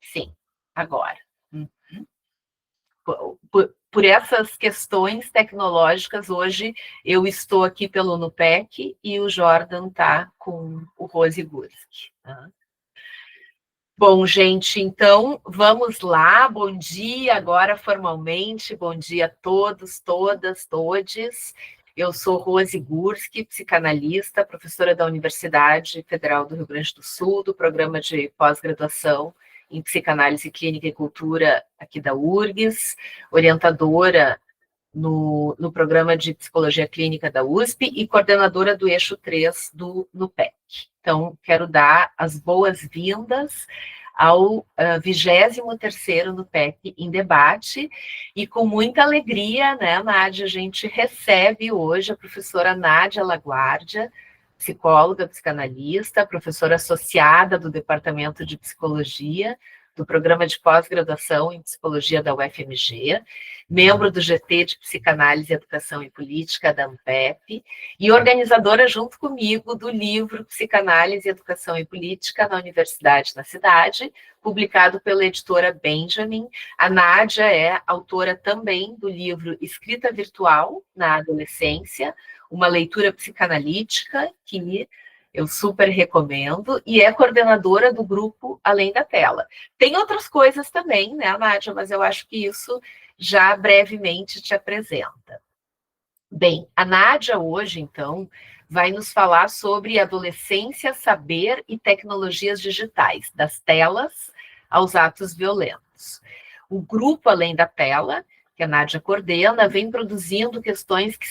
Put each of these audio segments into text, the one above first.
Sim, agora. Por essas questões tecnológicas, hoje eu estou aqui pelo NUPEC e o Jordan está com o Rose Gurski. Tá? Bom, gente, então vamos lá. Bom dia agora formalmente. Bom dia a todos, todas, todes. Eu sou Rose Gurski, psicanalista, professora da Universidade Federal do Rio Grande do Sul, do programa de pós-graduação em Psicanálise Clínica e Cultura aqui da URGS, orientadora no programa de Psicologia Clínica da USP e coordenadora do eixo 3 do NUPEC. Então, quero dar as boas-vindas ao 23º NUPEC em debate, e com muita alegria, né, Nádia, a gente recebe hoje a professora Nádia Laguardia, psicóloga, psicanalista, professora associada do Departamento de Psicologia, do Programa de Pós-Graduação em Psicologia da UFMG, membro do GT de Psicanálise, Educação e Política da ANPEP, e organizadora junto comigo do livro Psicanálise, Educação e Política na Universidade na Cidade, publicado pela editora Benjamin. A Nádia é autora também do livro Escrita Virtual na Adolescência, uma leitura psicanalítica que eu super recomendo, e é coordenadora do grupo Além da Tela. Tem outras coisas também, né, Nádia, mas eu acho que isso já brevemente te apresenta. Bem, a Nádia hoje, então, vai nos falar sobre adolescência, saber e tecnologias digitais, das telas aos atos violentos. O grupo Além da Tela, que a Nádia coordena, vem produzindo questões que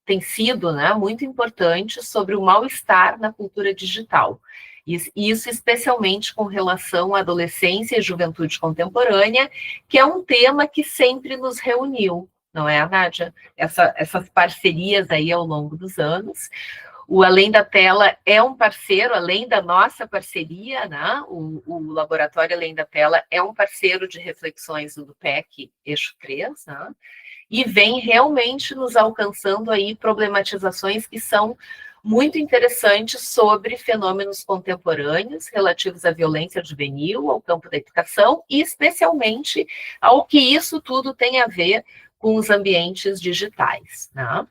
têm sido, né, muito importantes sobre o mal-estar na cultura digital. Isso especialmente com relação à adolescência e juventude contemporânea, que é um tema que sempre nos reuniu, não é, Nádia? Essas parcerias aí ao longo dos anos. O Além da Tela é um parceiro, além da nossa parceria, né? O Laboratório Além da Tela é um parceiro de reflexões do PEC Eixo 3, né? E vem realmente nos alcançando aí problematizações que são muito interessantes sobre fenômenos contemporâneos relativos à violência juvenil, ao campo da educação e especialmente ao que isso tudo tem a ver com os ambientes digitais, né?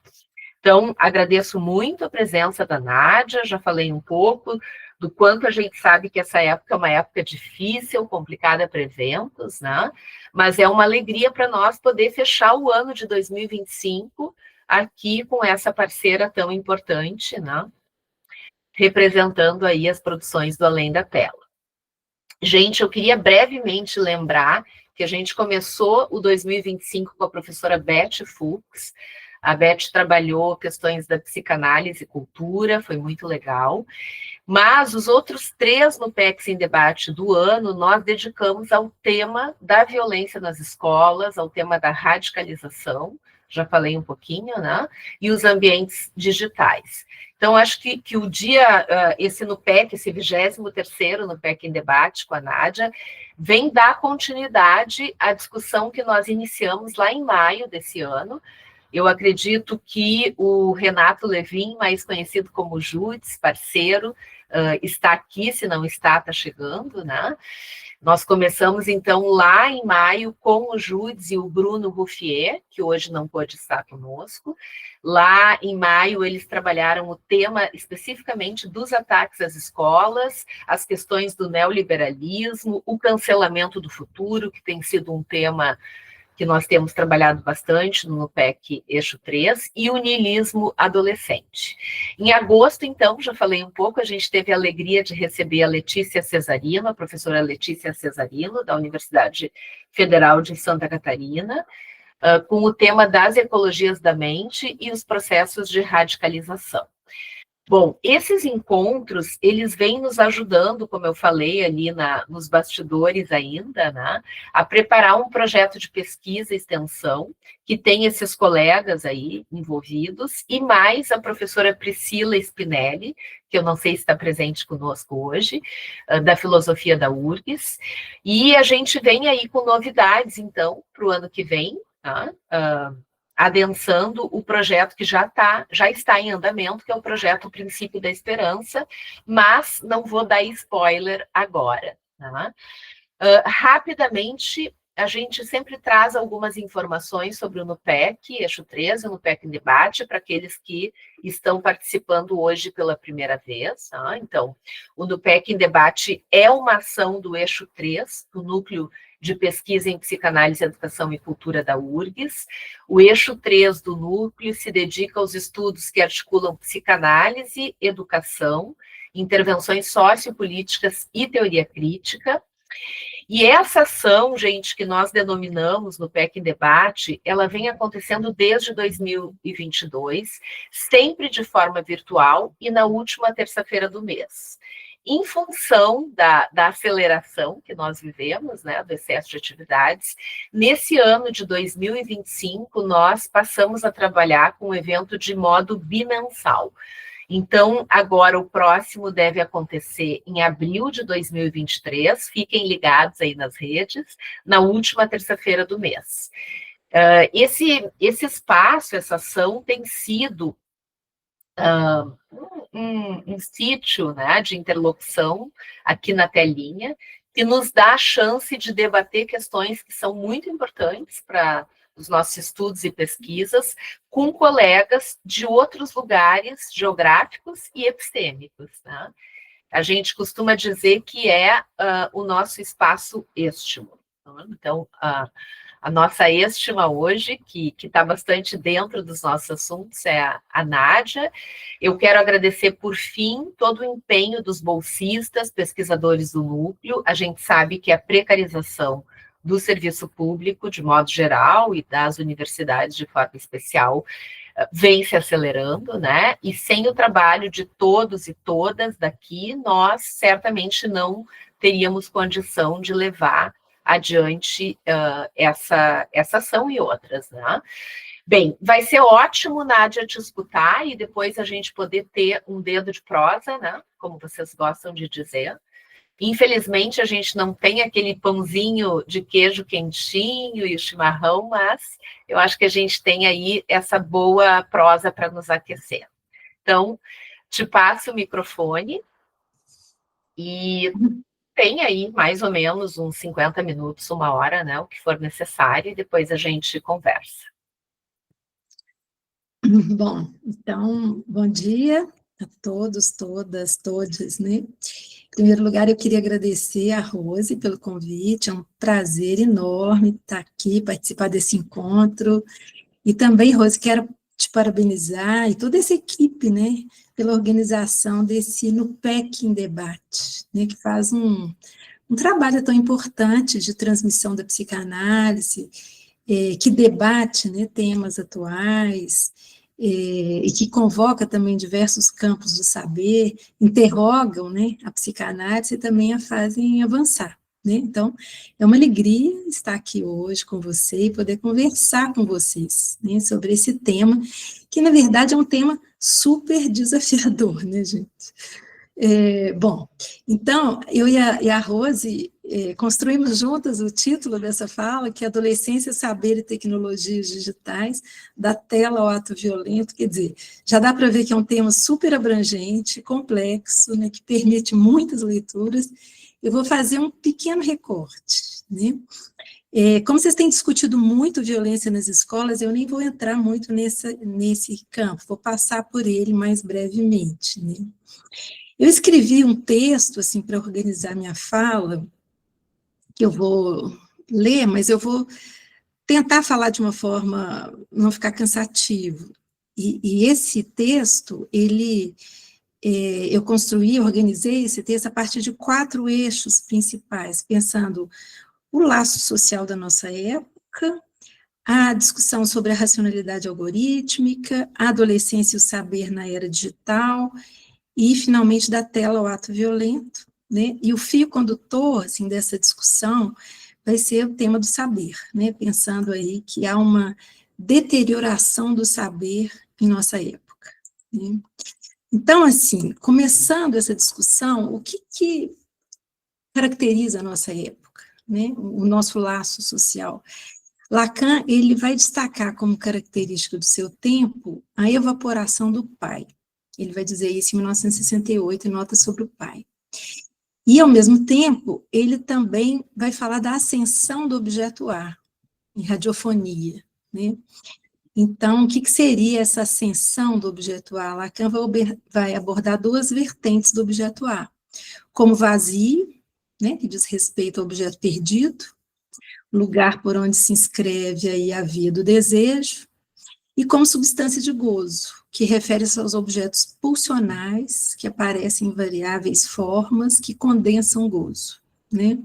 Então, agradeço muito a presença da Nádia, já falei um pouco do quanto a gente sabe que essa época é uma época difícil, complicada para eventos, né? Mas é uma alegria para nós poder fechar o ano de 2025 aqui com essa parceira tão importante, né? Representando aí as produções do Além da Tela. Gente, eu queria brevemente lembrar que a gente começou o 2025 com a professora Beth Fuchs. A Beth trabalhou questões da psicanálise e cultura, foi muito legal. Mas os outros 3 NUPECs em debate do ano, nós dedicamos ao tema da violência nas escolas, ao tema da radicalização, já falei um pouquinho, né? E os ambientes digitais. Então, acho que o dia, esse NUPEC, esse 23º NUPEC em debate com a Nádia, vem dar continuidade à discussão que nós iniciamos lá em maio desse ano. Eu acredito que o Renato Levin, mais conhecido como Judes, parceiro, está aqui, se não está chegando, né? Nós começamos, então, lá em maio, com o Judes e o Bruno Ruffier, que hoje não pôde estar conosco. Lá em maio, eles trabalharam o tema especificamente dos ataques às escolas, as questões do neoliberalismo, o cancelamento do futuro, que tem sido um tema que nós temos trabalhado bastante no PEC Eixo 3, e o niilismo adolescente. Em agosto, então, já falei um pouco, a gente teve a alegria de receber a Letícia Cesarino, a professora Letícia Cesarino, da Universidade Federal de Santa Catarina, com o tema das ecologias da mente e os processos de radicalização. Bom, esses encontros, eles vêm nos ajudando, como eu falei ali nos bastidores ainda, né, a preparar um projeto de pesquisa e extensão, que tem esses colegas aí envolvidos, e mais a professora Priscila Spinelli, que eu não sei se está presente conosco hoje, da Filosofia da URGS, e a gente vem aí com novidades, então, para o ano que vem, tá? Adensando o projeto que já está em andamento, que é o projeto O Princípio da Esperança, mas não vou dar spoiler agora. Tá? Rapidamente, a gente sempre traz algumas informações sobre o NUPEC, eixo 3, o NUPEC em debate, para aqueles que estão participando hoje pela primeira vez. Tá? Então, o NUPEC em debate é uma ação do eixo 3, do Núcleo de Pesquisa em Psicanálise, Educação e Cultura da URGS. O eixo 3 do núcleo se dedica aos estudos que articulam psicanálise, educação, intervenções sociopolíticas e teoria crítica. E essa ação, gente, que nós denominamos no PEC em Debate, ela vem acontecendo desde 2022, sempre de forma virtual e na última terça-feira do mês. Em função da aceleração que nós vivemos, né, do excesso de atividades, nesse ano de 2025, nós passamos a trabalhar com um evento de modo bimensal. Então, agora o próximo deve acontecer em abril de 2023, fiquem ligados aí nas redes, na última terça-feira do mês. Esse espaço, essa ação tem sido um sítio, né, de interlocução aqui na telinha, que nos dá a chance de debater questões que são muito importantes para os nossos estudos e pesquisas, com colegas de outros lugares geográficos e epistêmicos. Né? A gente costuma dizer que é o nosso espaço êstimo. Né? Então, a nossa êstima hoje, que está bastante dentro dos nossos assuntos, é a Nádia. Eu quero agradecer, por fim, todo o empenho dos bolsistas, pesquisadores do núcleo. A gente sabe que a precarização do serviço público, de modo geral, e das universidades de forma especial, vem se acelerando, né? E sem o trabalho de todos e todas daqui, nós certamente não teríamos condição de levar adiante essa ação e outras, né? Bem, vai ser ótimo, Nádia, te escutar e depois a gente poder ter um dedo de prosa, né? Como vocês gostam de dizer. Infelizmente, a gente não tem aquele pãozinho de queijo quentinho e o chimarrão, mas eu acho que a gente tem aí essa boa prosa para nos aquecer. Então, te passo o microfone e tem aí mais ou menos uns 50 minutos, uma hora, né, o que for necessário, e depois a gente conversa. Bom, então, bom dia a todos, todas, todes, né? Em primeiro lugar, eu queria agradecer a Rose pelo convite, é um prazer enorme estar aqui, participar desse encontro, e também, Rose, quero te parabenizar, e toda essa equipe, né, pela organização desse NUPEC em Debate, né, que faz um trabalho tão importante de transmissão da psicanálise, que debate, né, temas atuais, e que convoca também diversos campos do saber, interrogam, né, a psicanálise e também a fazem avançar. Né? Então, é uma alegria estar aqui hoje com você e poder conversar com vocês, né, sobre esse tema, que na verdade é um tema super desafiador, né, gente? Bom, então, eu e a Rose construímos juntas o título dessa fala, que é Adolescência, Saber e Tecnologias Digitais, da tela ao ato violento. Quer dizer, já dá para ver que é um tema super abrangente, complexo, né, que permite muitas leituras. Eu vou fazer um pequeno recorte, né? Como vocês têm discutido muito violência nas escolas, eu nem vou entrar muito nesse campo, vou passar por ele mais brevemente, né? Eu escrevi um texto, assim, para organizar minha fala, que eu vou ler, mas eu vou tentar falar de uma forma, não ficar cansativo. E esse texto, eu construí, organizei esse texto a partir de 4 eixos principais, pensando o laço social da nossa época, a discussão sobre a racionalidade algorítmica, a adolescência e o saber na era digital, e, finalmente, da tela ao ato violento, né? E o fio condutor, assim, dessa discussão vai ser o tema do saber, né? Pensando aí que há uma deterioração do saber em nossa época, né? Então, assim, começando essa discussão, o que caracteriza a nossa época, né? O nosso laço social? Lacan, ele vai destacar como característica do seu tempo a evaporação do pai. Ele vai dizer isso em 1968, em Notas sobre o Pai. E, ao mesmo tempo, ele também vai falar da ascensão do objeto A, em radiofonia, né? Então, o que seria essa ascensão do objeto A? Lacan vai abordar duas vertentes do objeto A, como vazio, né, que diz respeito ao objeto perdido, lugar por onde se inscreve aí a via do desejo, e como substância de gozo, que refere-se aos objetos pulsionais, que aparecem em variáveis formas, que condensam gozo, né?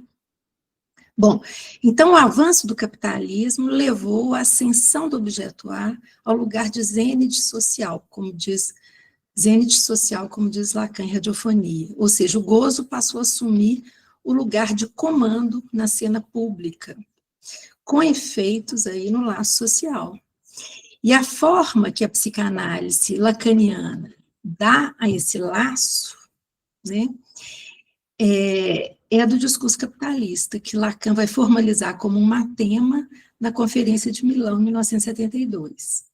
Bom, então o avanço do capitalismo levou à ascensão do objeto A ao lugar de zênite social, como diz Lacan em Radiofonia, ou seja, o gozo passou a assumir o lugar de comando na cena pública, com efeitos aí no laço social. E a forma que a psicanálise lacaniana dá a esse laço, né, é a do discurso capitalista, que Lacan vai formalizar como um matema na Conferência de Milão, em 1972.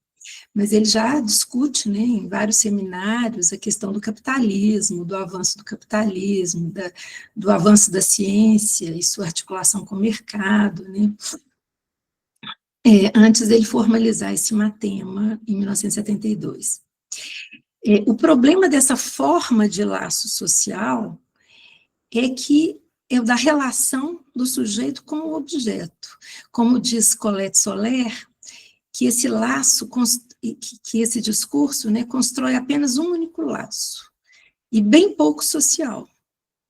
Mas ele já discute, né, em vários seminários, a questão do capitalismo, do avanço do capitalismo, do avanço da ciência e sua articulação com o mercado, né, antes dele formalizar esse matema em 1972. O problema dessa forma de laço social é que é o da relação do sujeito com o objeto. Como diz Colette Soler, que esse laço, que esse discurso, né, constrói apenas um único laço, e bem pouco social,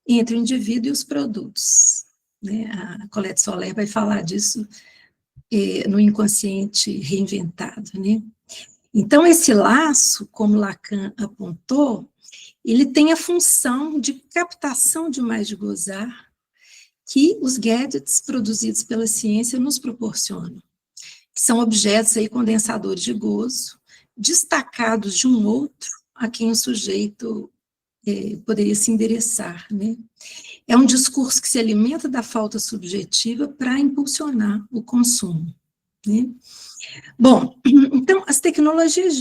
entre o indivíduo e os produtos. Né? A Colette Soler vai falar disso no Inconsciente Reinventado. Né? Então, esse laço, como Lacan apontou, ele tem a função de captação de mais de gozar que os gadgets produzidos pela ciência nos proporcionam, que são objetos aí condensadores de gozo, destacados de um outro a quem o sujeito poderia se endereçar, né? É um discurso que se alimenta da falta subjetiva para impulsionar o consumo, né? Bom, então, as tecnologias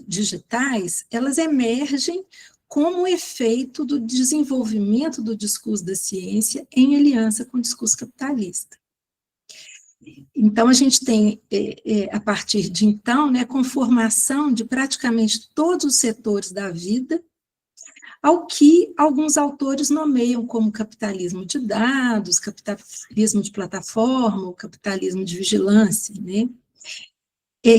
digitais, elas emergem como efeito do desenvolvimento do discurso da ciência em aliança com o discurso capitalista. Então, a gente tem, a partir de então, né, conformação de praticamente todos os setores da vida, ao que alguns autores nomeiam como capitalismo de dados, capitalismo de plataforma, ou capitalismo de vigilância, né?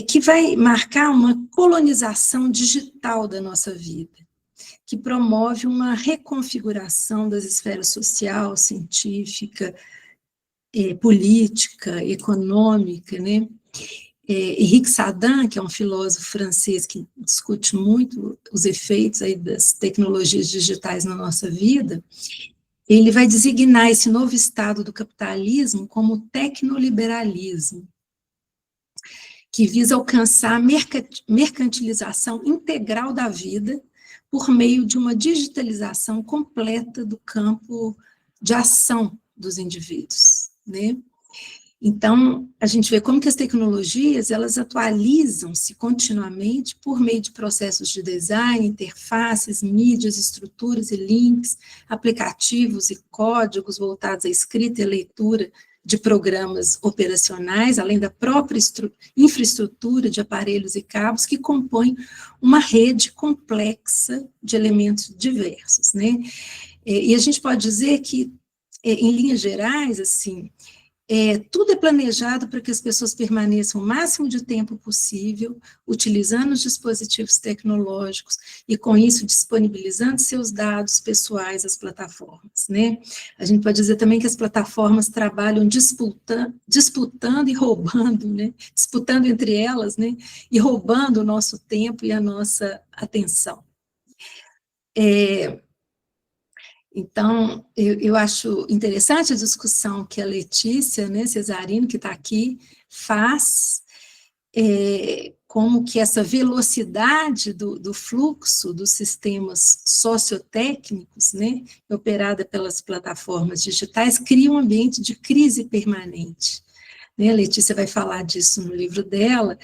Que vai marcar uma colonização digital da nossa vida, que promove uma reconfiguração das esferas social, científica, política, econômica, né? Henrique Sadan, que é um filósofo francês que discute muito os efeitos aí das tecnologias digitais na nossa vida, ele vai designar esse novo estado do capitalismo como tecnoliberalismo, que visa alcançar a mercantilização integral da vida por meio de uma digitalização completa do campo de ação dos indivíduos, né? Então, a gente vê como que as tecnologias, elas atualizam-se continuamente por meio de processos de design, interfaces, mídias, estruturas e links, aplicativos e códigos voltados à escrita e leitura de programas operacionais, além da própria infraestrutura de aparelhos e cabos que compõem uma rede complexa de elementos diversos, né? E a gente pode dizer que, em linhas gerais, assim, tudo é planejado para que as pessoas permaneçam o máximo de tempo possível, utilizando os dispositivos tecnológicos e, com isso, disponibilizando seus dados pessoais às plataformas, né? A gente pode dizer também que as plataformas trabalham disputando e roubando, né? Disputando entre elas, né? E roubando o nosso tempo e a nossa atenção. Então, eu acho interessante a discussão que a Letícia, né, Cesarino, que está aqui, faz, como que essa velocidade do fluxo dos sistemas sociotécnicos, né, operada pelas plataformas digitais, cria um ambiente de crise permanente. Né, a Letícia vai falar disso no livro dela,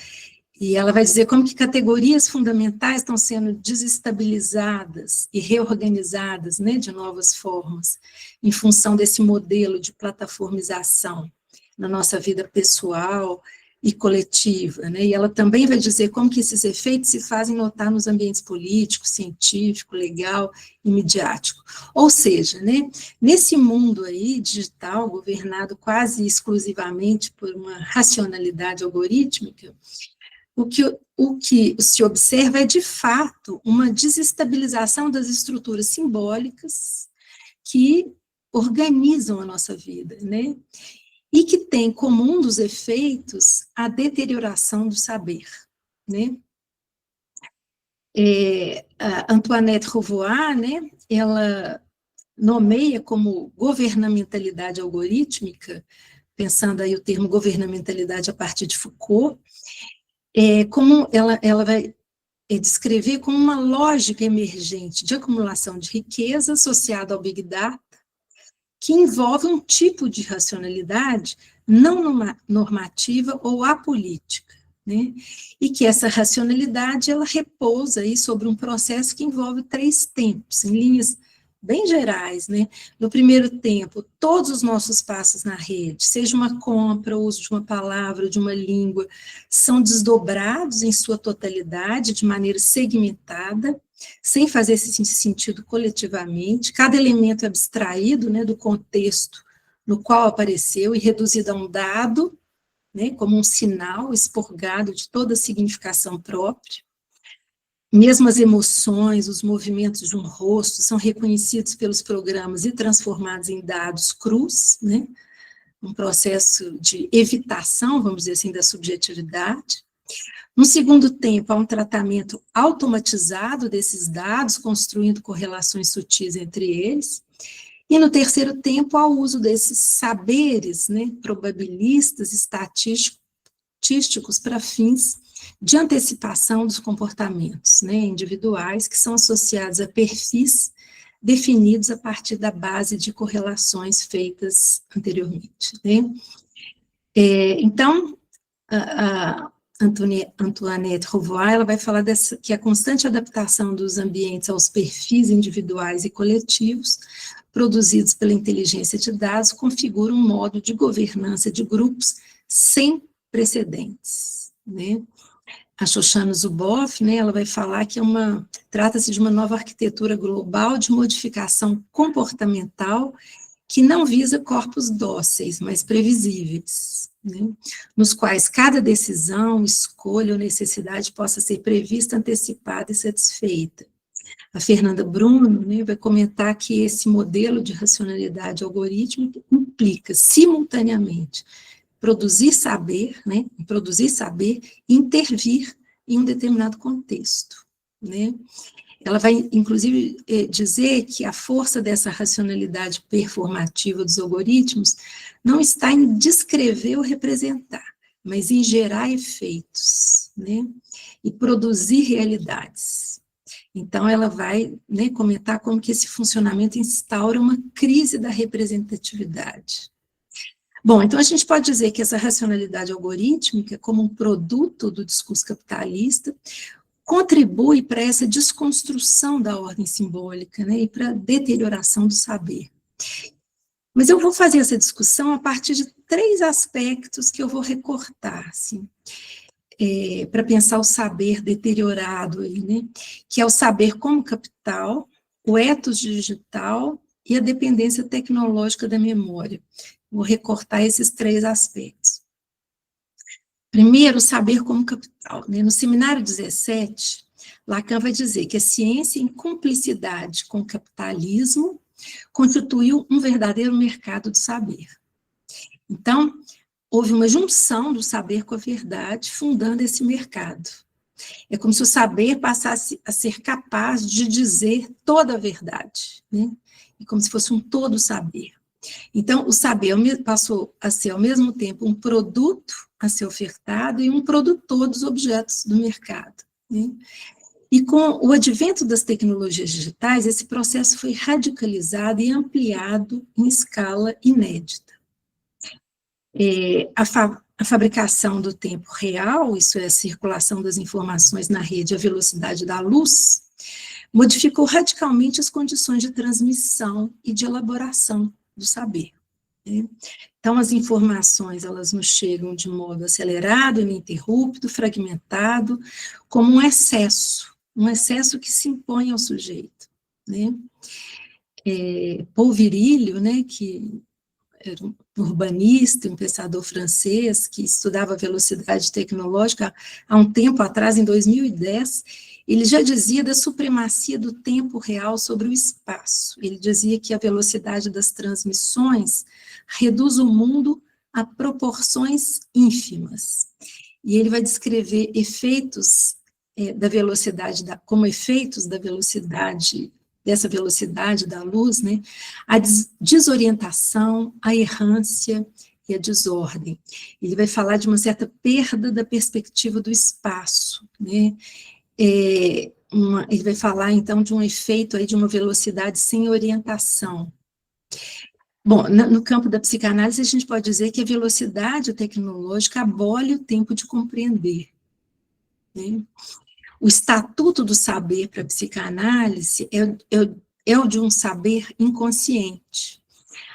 E ela vai dizer como que categorias fundamentais estão sendo desestabilizadas e reorganizadas, né, de novas formas, em função desse modelo de plataformização na nossa vida pessoal e coletiva, né? E ela também vai dizer como que esses efeitos se fazem notar nos ambientes político, científico, legal e midiático. Ou seja, né, nesse mundo aí digital, governado quase exclusivamente por uma racionalidade algorítmica, o que se observa é, de fato, uma desestabilização das estruturas simbólicas que organizam a nossa vida, né? E que tem como um dos efeitos a deterioração do saber, né? A Antoinette Rouvois, né, ela nomeia como governamentalidade algorítmica, pensando aí o termo governamentalidade a partir de Foucault, como ela vai descrever como uma lógica emergente de acumulação de riqueza associada ao Big Data, que envolve um tipo de racionalidade não normativa ou apolítica, né? E que essa racionalidade, ela repousa aí sobre um processo que envolve 3 tempos, em linhas bem gerais, né? No primeiro tempo, todos os nossos passos na rede, seja uma compra, o uso de uma palavra, de uma língua, são desdobrados em sua totalidade, de maneira segmentada, sem fazer esse sentido coletivamente, cada elemento é abstraído, né, do contexto no qual apareceu e reduzido a um dado, né, como um sinal expurgado de toda a significação própria. Mesmo as emoções, os movimentos de um rosto são reconhecidos pelos programas e transformados em dados crus, né, um processo de evitação, vamos dizer assim, da subjetividade. No segundo tempo, há um tratamento automatizado desses dados, construindo correlações sutis entre eles. E no terceiro tempo, há o uso desses saberes, né, probabilistas, estatísticos, para fins de antecipação dos comportamentos, né, individuais, que são associados a perfis definidos a partir da base de correlações feitas anteriormente, né. Então, a Antoinette Rouvois, ela vai falar que a constante adaptação dos ambientes aos perfis individuais e coletivos, produzidos pela inteligência de dados, configura um modo de governança de grupos sem precedentes, né? A Shoshana Zuboff, né, ela vai falar que trata-se de uma nova arquitetura global de modificação comportamental que não visa corpos dóceis, mas previsíveis, né, nos quais cada decisão, escolha ou necessidade possa ser prevista, antecipada e satisfeita. A Fernanda Bruno, né, vai comentar que esse modelo de racionalidade algorítmica implica, simultaneamente, produzir saber e intervir em um determinado contexto, né. Ela vai, inclusive, dizer que a força dessa racionalidade performativa dos algoritmos não está em descrever ou representar, mas em gerar efeitos, né, e produzir realidades. Então, ela vai, né, comentar como que esse funcionamento instaura uma crise da representatividade. Bom, então a gente pode dizer que essa racionalidade algorítmica, como um produto do discurso capitalista, contribui para essa desconstrução da ordem simbólica, né, e para a deterioração do saber. Mas eu vou fazer essa discussão a partir de 3 aspectos que eu vou recortar, assim, para pensar o saber deteriorado aí, né, que é o saber como capital, o ethos digital e a dependência tecnológica da memória. Vou recortar esses 3 aspectos. Primeiro, o saber como capital, né? No seminário 17, Lacan vai dizer que a ciência, em cumplicidade com o capitalismo, constituiu um verdadeiro mercado de saber. Então, houve uma junção do saber com a verdade, fundando esse mercado. É como se o saber passasse a ser capaz de dizer toda a verdade, né? É como se fosse um todo saber. Então, o saber passou a ser, ao mesmo tempo, um produto a ser ofertado e um produtor dos objetos do mercado, né? E com o advento das tecnologias digitais, esse processo foi radicalizado e ampliado em escala inédita. a fabricação do tempo real, isso é, a circulação das informações na rede à velocidade da luz, modificou radicalmente as condições de transmissão e de elaboração do saber. Né? Então, as informações, elas nos chegam de modo acelerado, ininterrupto, fragmentado, como um excesso que se impõe ao sujeito. Né? Paul Virilio, né, que era um urbanista, um pensador francês, que estudava velocidade tecnológica há um tempo atrás, em 2010, ele já dizia da supremacia do tempo real sobre o espaço. Ele dizia que a velocidade das transmissões reduz o mundo a proporções ínfimas. E ele vai descrever efeitos da velocidade, como efeitos da velocidade, dessa velocidade da luz, né, a desorientação, a errância e a desordem. Ele vai falar de uma certa perda da perspectiva do espaço, né, ele vai falar, então, de um efeito aí de uma velocidade sem orientação. Bom, no campo da psicanálise, a gente pode dizer que a velocidade tecnológica abole o tempo de compreender. Né? O estatuto do saber para a psicanálise é o de um saber inconsciente,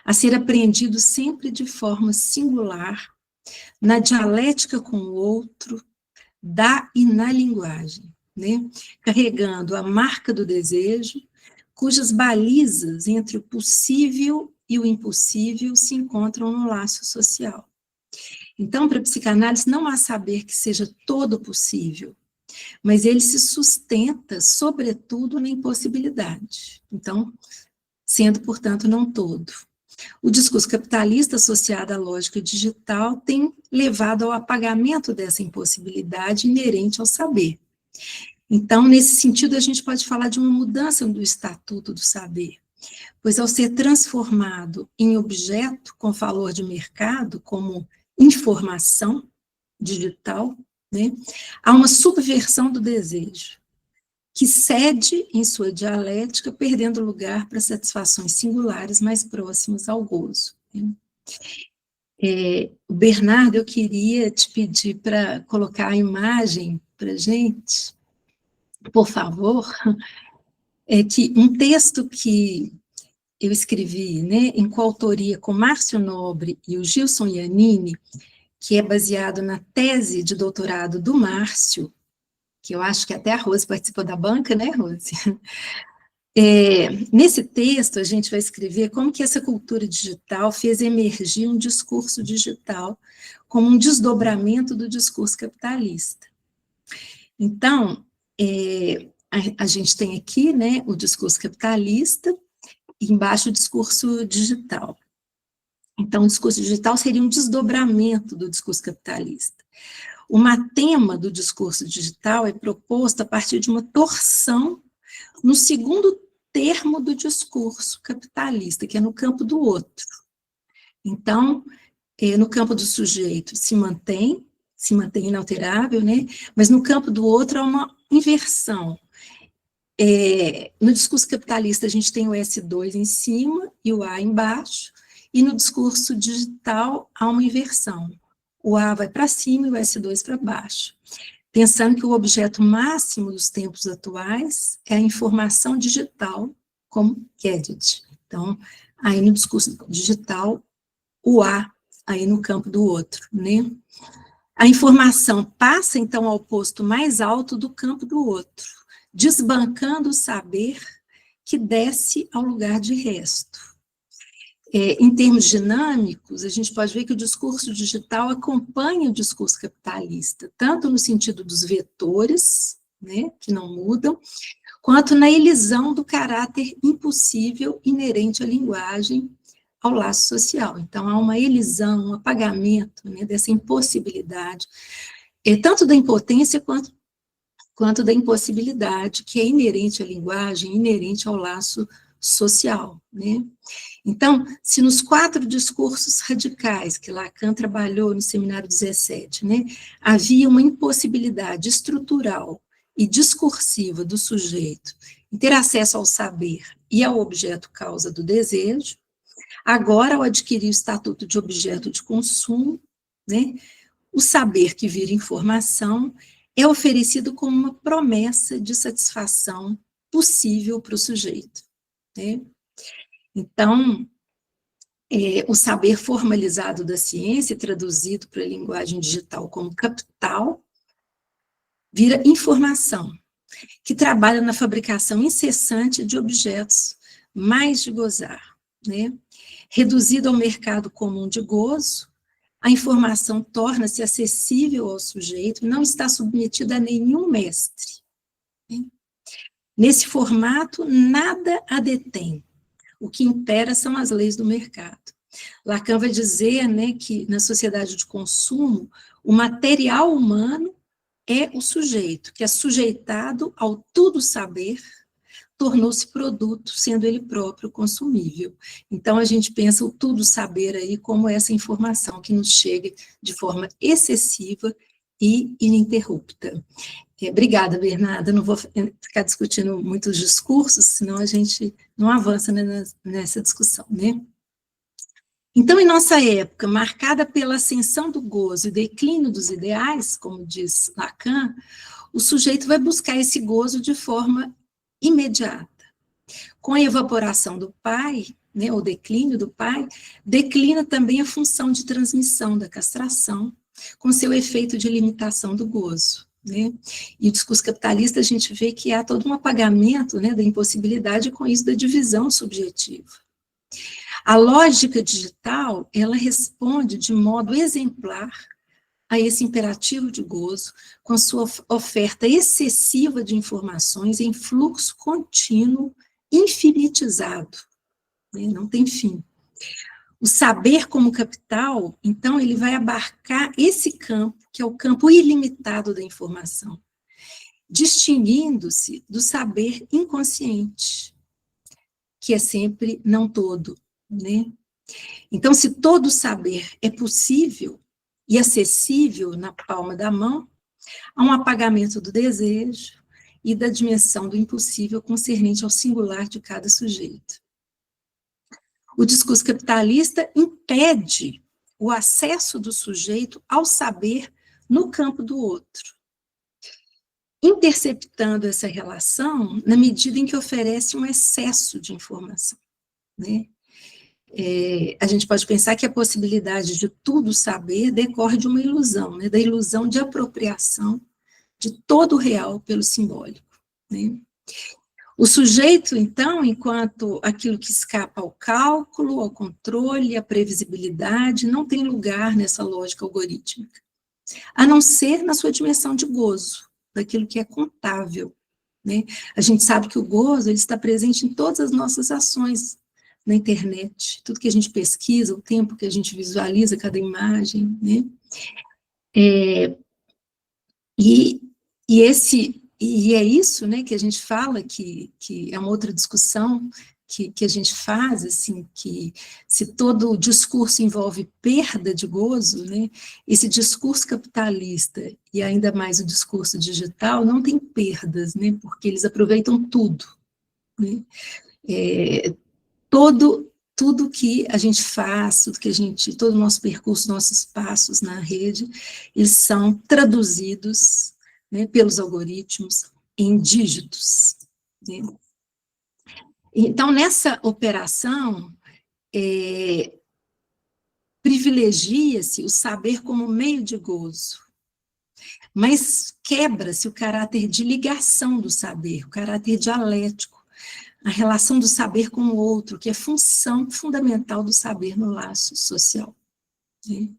a ser apreendido sempre de forma singular, na dialética com o outro, da e na linguagem, né? Carregando a marca do desejo, cujas balizas entre o possível e o impossível se encontram no laço social. Então, para a psicanálise, não há saber que seja todo possível, mas ele se sustenta, sobretudo, na impossibilidade. Então, sendo, portanto, não todo. O discurso capitalista associado à lógica digital tem levado ao apagamento dessa impossibilidade inerente ao saber. Então, nesse sentido, a gente pode falar de uma mudança do estatuto do saber, pois ao ser transformado em objeto com valor de mercado, como informação digital, né, há uma subversão do desejo, que cede em sua dialética, perdendo lugar para satisfações singulares mais próximas ao gozo. Né. Bernardo, eu queria te pedir para colocar a imagem para a gente, por favor, que um texto que eu escrevi, né, em coautoria com Márcio Nobre e o Gilson Iannini, que é baseado na tese de doutorado do Márcio, que eu acho que até a Rose participou da banca, né, Rose? Nesse texto, a gente vai escrever como que essa cultura digital fez emergir um discurso digital como um desdobramento do discurso capitalista. Então, a gente tem aqui, né, o discurso capitalista, e embaixo o discurso digital. Então, o discurso digital seria um desdobramento do discurso capitalista. O tema do discurso digital é proposto a partir de uma torção no segundo termo do discurso capitalista, que é no campo do outro. Então, no campo do sujeito se mantém inalterável, né? Mas no campo do outro há uma inversão. No discurso capitalista a gente tem o S2 em cima e o A embaixo, e no discurso digital há uma inversão. O A vai para cima e o S2 para baixo, pensando que o objeto máximo dos tempos atuais é a informação digital como gadget. Então, aí no discurso digital, o A, aí no campo do outro, né? A informação passa, então, ao posto mais alto do campo do outro, desbancando o saber que desce ao lugar de resto. Em termos dinâmicos, a gente pode ver que o discurso digital acompanha o discurso capitalista, tanto no sentido dos vetores, né, que não mudam, quanto na elisão do caráter impossível inerente à linguagem, ao laço social. Então, há uma elisão, um apagamento, né, dessa impossibilidade, tanto da impotência quanto da impossibilidade, que é inerente à linguagem, inerente ao laço social, né? Então, se nos 4 discursos radicais que Lacan trabalhou no seminário 17, né, havia uma impossibilidade estrutural e discursiva do sujeito em ter acesso ao saber e ao objeto causa do desejo, agora, ao adquirir o estatuto de objeto de consumo, né, o saber que vira informação é oferecido como uma promessa de satisfação possível para o sujeito, né? Então, o saber formalizado da ciência, traduzido para a linguagem digital como capital, vira informação, que trabalha na fabricação incessante de objetos mais de gozar, né? Reduzido ao mercado comum de gozo, a informação torna-se acessível ao sujeito e não está submetida a nenhum mestre, né? Nesse formato, nada a detém. O que impera são as leis do mercado. Lacan vai dizer, né, que na sociedade de consumo, o material humano é o sujeito, que é sujeitado ao tudo saber, tornou-se produto, sendo ele próprio consumível. Então, a gente pensa o tudo saber aí como essa informação que nos chega de forma excessiva e ininterrupta. Obrigada, Bernarda. Não vou ficar discutindo muitos discursos, senão a gente não avança nessa discussão, né? Então, em nossa época, marcada pela ascensão do gozo e declínio dos ideais, como diz Lacan, o sujeito vai buscar esse gozo de forma imediata. Com a evaporação do pai, né, o declínio do pai, declina também a função de transmissão da castração, com seu efeito de limitação do gozo, né? E o discurso capitalista, a gente vê que há todo um apagamento, né, da impossibilidade, e com isso da divisão subjetiva. A lógica digital, ela responde de modo exemplar a esse imperativo de gozo, com sua oferta excessiva de informações em fluxo contínuo, infinitizado, né? Não tem fim. O saber como capital, então, ele vai abarcar esse campo, que é o campo ilimitado da informação, distinguindo-se do saber inconsciente, que é sempre não todo, né? Então, se todo saber é possível e acessível na palma da mão, há um apagamento do desejo e da dimensão do impossível concernente ao singular de cada sujeito. O discurso capitalista impede o acesso do sujeito ao saber no campo do outro, interceptando essa relação na medida em que oferece um excesso de informação, né? A gente pode pensar que a possibilidade de tudo saber decorre de uma ilusão, né? Da ilusão de apropriação de todo o real pelo simbólico, né? O sujeito, então, enquanto aquilo que escapa ao cálculo, ao controle, à previsibilidade, não tem lugar nessa lógica algorítmica, a não ser na sua dimensão de gozo, daquilo que é contável, né? A gente sabe que o gozo, ele está presente em todas as nossas ações na internet, tudo que a gente pesquisa, o tempo que a gente visualiza cada imagem, né? E é isso, né, que a gente fala, que é uma outra discussão que a gente faz, assim, que se todo o discurso envolve perda de gozo, né, esse discurso capitalista, e ainda mais o discurso digital, não tem perdas, né, porque eles aproveitam tudo, né, tudo que a gente faz, todo o nosso percurso, nossos passos na rede, eles são traduzidos, né, pelos algoritmos em dígitos, né? Então, nessa operação, privilegia-se o saber como meio de gozo, mas quebra-se o caráter de ligação do saber, o caráter dialético, a relação do saber com o outro, que é função fundamental do saber no laço social, né?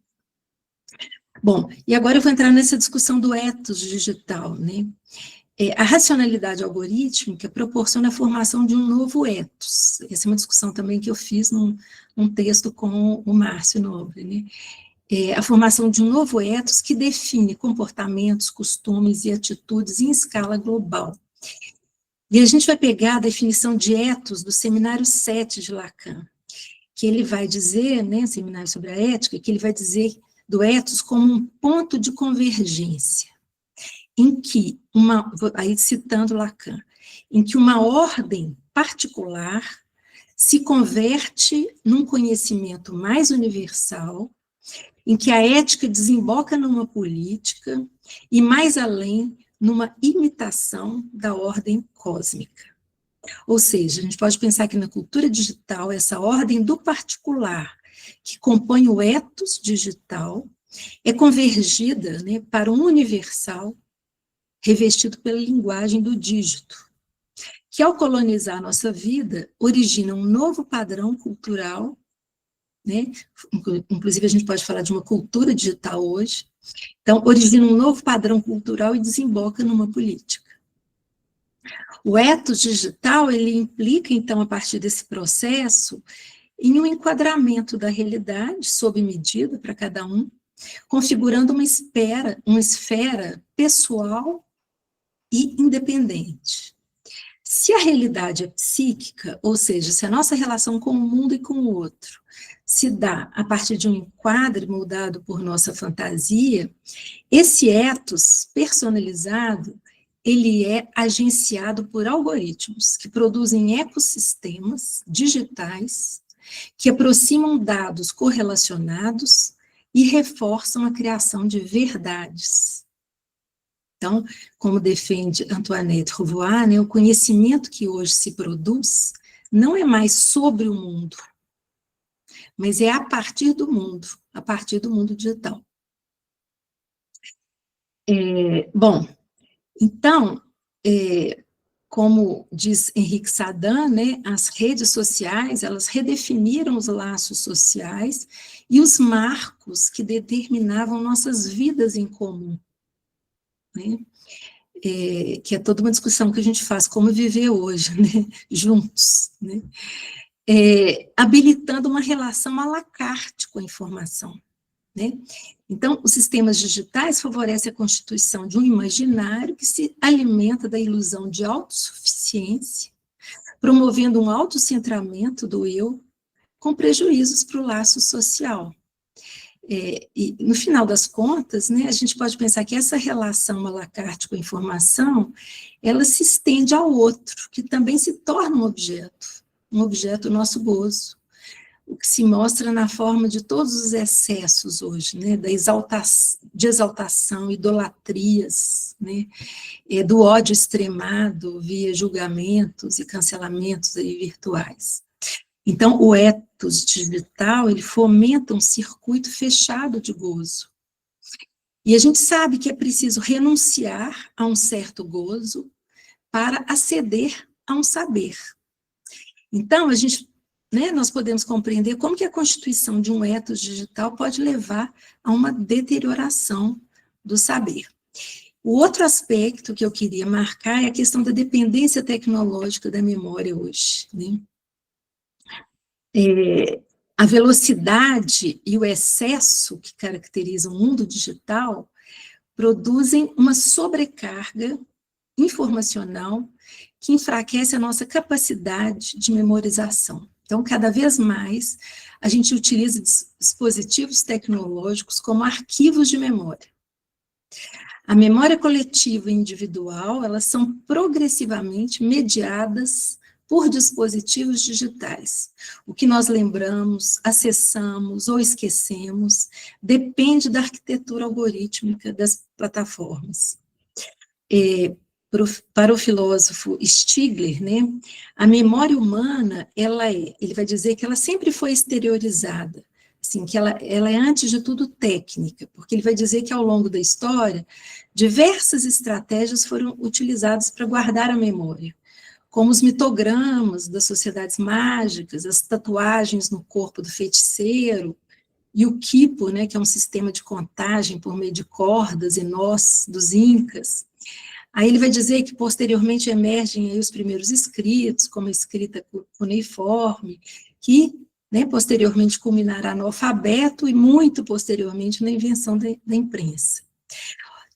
Bom, e agora eu vou entrar nessa discussão do ethos digital, né? A racionalidade algorítmica proporciona a formação de um novo ethos. Essa é uma discussão também que eu fiz num texto com o Márcio Nobre, né? A formação de um novo ethos que define comportamentos, costumes e atitudes em escala global. E a gente vai pegar a definição de ethos do Seminário 7 de Lacan, que ele vai dizer, né, Seminário sobre a Ética, que ele vai dizer do ethos como um ponto de convergência, em que, aí citando Lacan, em que uma ordem particular se converte num conhecimento mais universal em que a ética desemboca numa política e, mais além, numa imitação da ordem cósmica. Ou seja, a gente pode pensar que na cultura digital, essa ordem do particular, que compõe o ethos digital, é convergida, né, para um universal revestido pela linguagem do dígito, que ao colonizar a nossa vida, origina um novo padrão cultural, né? Inclusive a gente pode falar de uma cultura digital hoje, então origina um novo padrão cultural e desemboca numa política. O ethos digital, ele implica, então, a partir desse processo, em um enquadramento da realidade, sob medida para cada um, configurando uma esfera pessoal e independente. Se a realidade é psíquica, ou seja, se a nossa relação com o mundo e com o outro se dá a partir de um enquadre moldado por nossa fantasia, esse ethos personalizado, ele é agenciado por algoritmos que produzem ecossistemas digitais que aproximam dados correlacionados e reforçam a criação de verdades. Então, como defende Antoinette Rouvois, né, o conhecimento que hoje se produz não é mais sobre o mundo, mas é a partir do mundo digital. Bom, então, como diz Henrique Sadan, né, as redes sociais, elas redefiniram os laços sociais e os marcos que determinavam nossas vidas em comum, né? Que é toda uma discussão que a gente faz, como viver hoje, né, juntos, né? Habilitando uma relação à la carte com a informação, né? Então, os sistemas digitais favorecem a constituição de um imaginário que se alimenta da ilusão de autossuficiência, promovendo um autocentramento do eu, com prejuízos para o laço social. E, no final das contas, né, a gente pode pensar que essa relação à la carte com a informação, ela se estende ao outro, que também se torna um objeto do nosso gozo, o que se mostra na forma de todos os excessos hoje, né, de exaltação, idolatrias, né, do ódio extremado via julgamentos e cancelamentos aí virtuais. Então, o ethos digital, ele fomenta um circuito fechado de gozo. E a gente sabe que é preciso renunciar a um certo gozo para aceder a um saber. Então, nós podemos compreender como que a constituição de um ethos digital pode levar a uma deterioração do saber. O outro aspecto que eu queria marcar é a questão da dependência tecnológica da memória hoje, né? A velocidade e o excesso que caracterizam o mundo digital produzem uma sobrecarga informacional que enfraquece a nossa capacidade de memorização. Então, cada vez mais, a gente utiliza dispositivos tecnológicos como arquivos de memória. A memória coletiva e individual, elas são progressivamente mediadas por dispositivos digitais. O que nós lembramos, acessamos ou esquecemos depende da arquitetura algorítmica das plataformas. Para o filósofo Stigler, né, a memória humana, ele vai dizer que ela sempre foi exteriorizada, assim, que ela é, antes de tudo, técnica, porque ele vai dizer que, ao longo da história, diversas estratégias foram utilizadas para guardar a memória, como os mitogramas das sociedades mágicas, as tatuagens no corpo do feiticeiro, e o quipo, né, que é um sistema de contagem por meio de cordas e nós dos incas. Aí ele vai dizer que, posteriormente, emergem aí os primeiros escritos, como a escrita cuneiforme, que, né, posteriormente culminará no alfabeto e, muito posteriormente, na invenção da imprensa.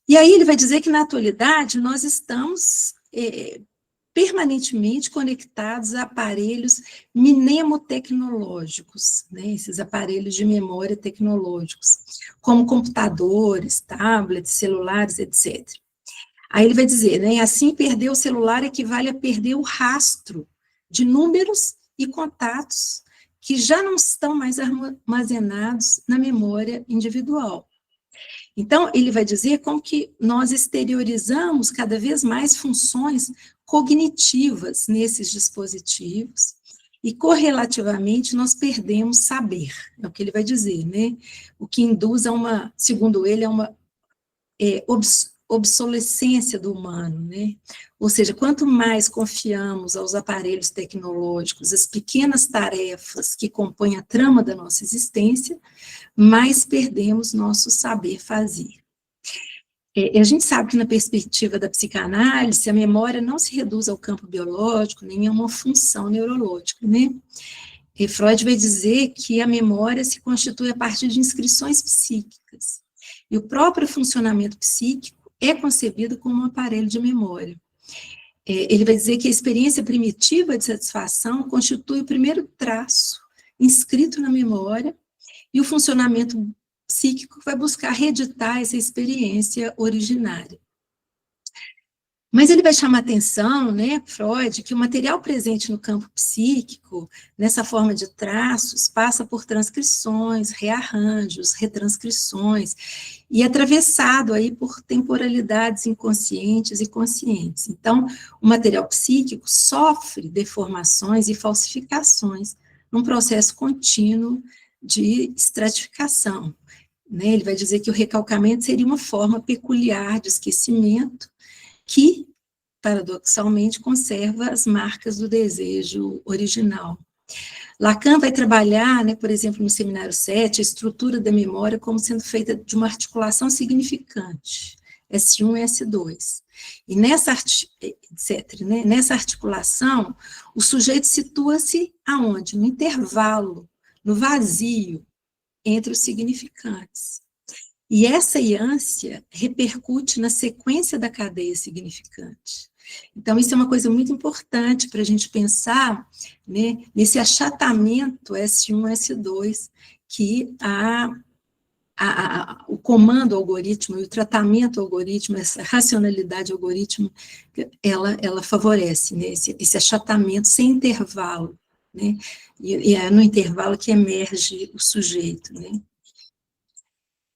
E aí ele vai dizer que, na atualidade, nós estamos permanentemente conectados a aparelhos mnemotecnológicos, né, esses aparelhos de memória tecnológicos, como computadores, tablets, celulares, etc. Aí ele vai dizer, né, assim perder o celular equivale a perder o rastro de números e contatos que já não estão mais armazenados na memória individual. Então, ele vai dizer como que nós exteriorizamos cada vez mais funções cognitivas nesses dispositivos, e, correlativamente, nós perdemos saber, é o que ele vai dizer, né? O que induz a uma, segundo ele, a uma obsolescência do humano, né? Ou seja, quanto mais confiamos aos aparelhos tecnológicos, as pequenas tarefas que compõem a trama da nossa existência, mais perdemos nosso saber fazer. A gente sabe que, na perspectiva da psicanálise, a memória não se reduz ao campo biológico, nem a uma função neurológica, né? E Freud vai dizer que a memória se constitui a partir de inscrições psíquicas, e o próprio funcionamento psíquico é concebido como um aparelho de memória. Ele vai dizer que a experiência primitiva de satisfação constitui o primeiro traço inscrito na memória, e o funcionamento psíquico vai buscar reeditar essa experiência originária. Mas ele vai chamar a atenção, né, Freud, que o material presente no campo psíquico, nessa forma de traços, passa por transcrições, rearranjos, retranscrições, e é atravessado aí por temporalidades inconscientes e conscientes. Então, o material psíquico sofre deformações e falsificações num processo contínuo de estratificação. Ele vai dizer que o recalcamento seria uma forma peculiar de esquecimento que, paradoxalmente, conserva as marcas do desejo original. Lacan vai trabalhar, né, por exemplo, no Seminário 7, a estrutura da memória como sendo feita de uma articulação significante, S1 e S2. E nessa, etc., né, nessa articulação, o sujeito situa-se aonde? No intervalo, no vazio, entre os significantes. E essa ânsia repercute na sequência da cadeia significante. Então, isso é uma coisa muito importante para a gente pensar, né, nesse achatamento S1, S2, que o comando algoritmo e o tratamento algoritmo, essa racionalidade algoritmo, ela favorece, né, esse achatamento sem intervalo, né, e é no intervalo que emerge o sujeito, né.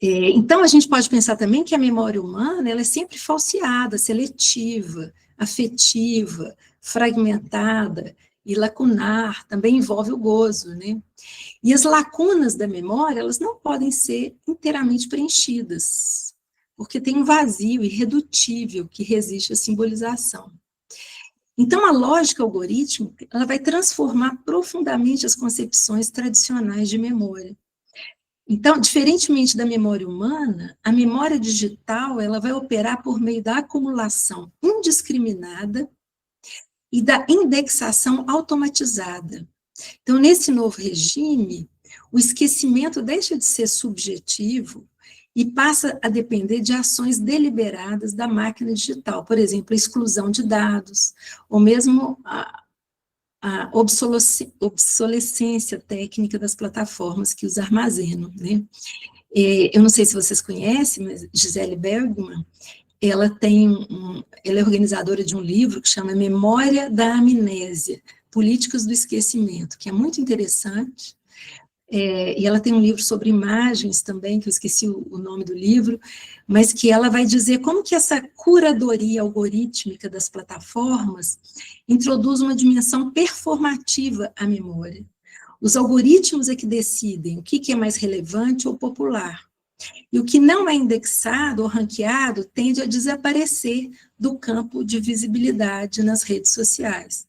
Então, a gente pode pensar também que a memória humana, ela é sempre falseada, seletiva, afetiva, fragmentada e lacunar, também envolve o gozo, né? E as lacunas da memória, elas não podem ser inteiramente preenchidas, porque tem um vazio irredutível que resiste à simbolização. Então, a lógica algorítmica, ela vai transformar profundamente as concepções tradicionais de memória. Então, diferentemente da memória humana, a memória digital, ela vai operar por meio da acumulação indiscriminada e da indexação automatizada. Então, nesse novo regime, o esquecimento deixa de ser subjetivo e passa a depender de ações deliberadas da máquina digital, por exemplo, a exclusão de dados, ou mesmo a obsolescência técnica das plataformas que os armazenam, né? Eu não sei se vocês conhecem, mas Gisele Bergman, ela é organizadora de um livro que chama Memória da Amnésia, Políticas do Esquecimento, que é muito interessante, e ela tem um livro sobre imagens também, que eu esqueci o nome do livro, mas que ela vai dizer como que essa curadoria algorítmica das plataformas introduz uma dimensão performativa à memória. Os algoritmos é que decidem o que é mais relevante ou popular, e o que não é indexado ou ranqueado tende a desaparecer do campo de visibilidade nas redes sociais.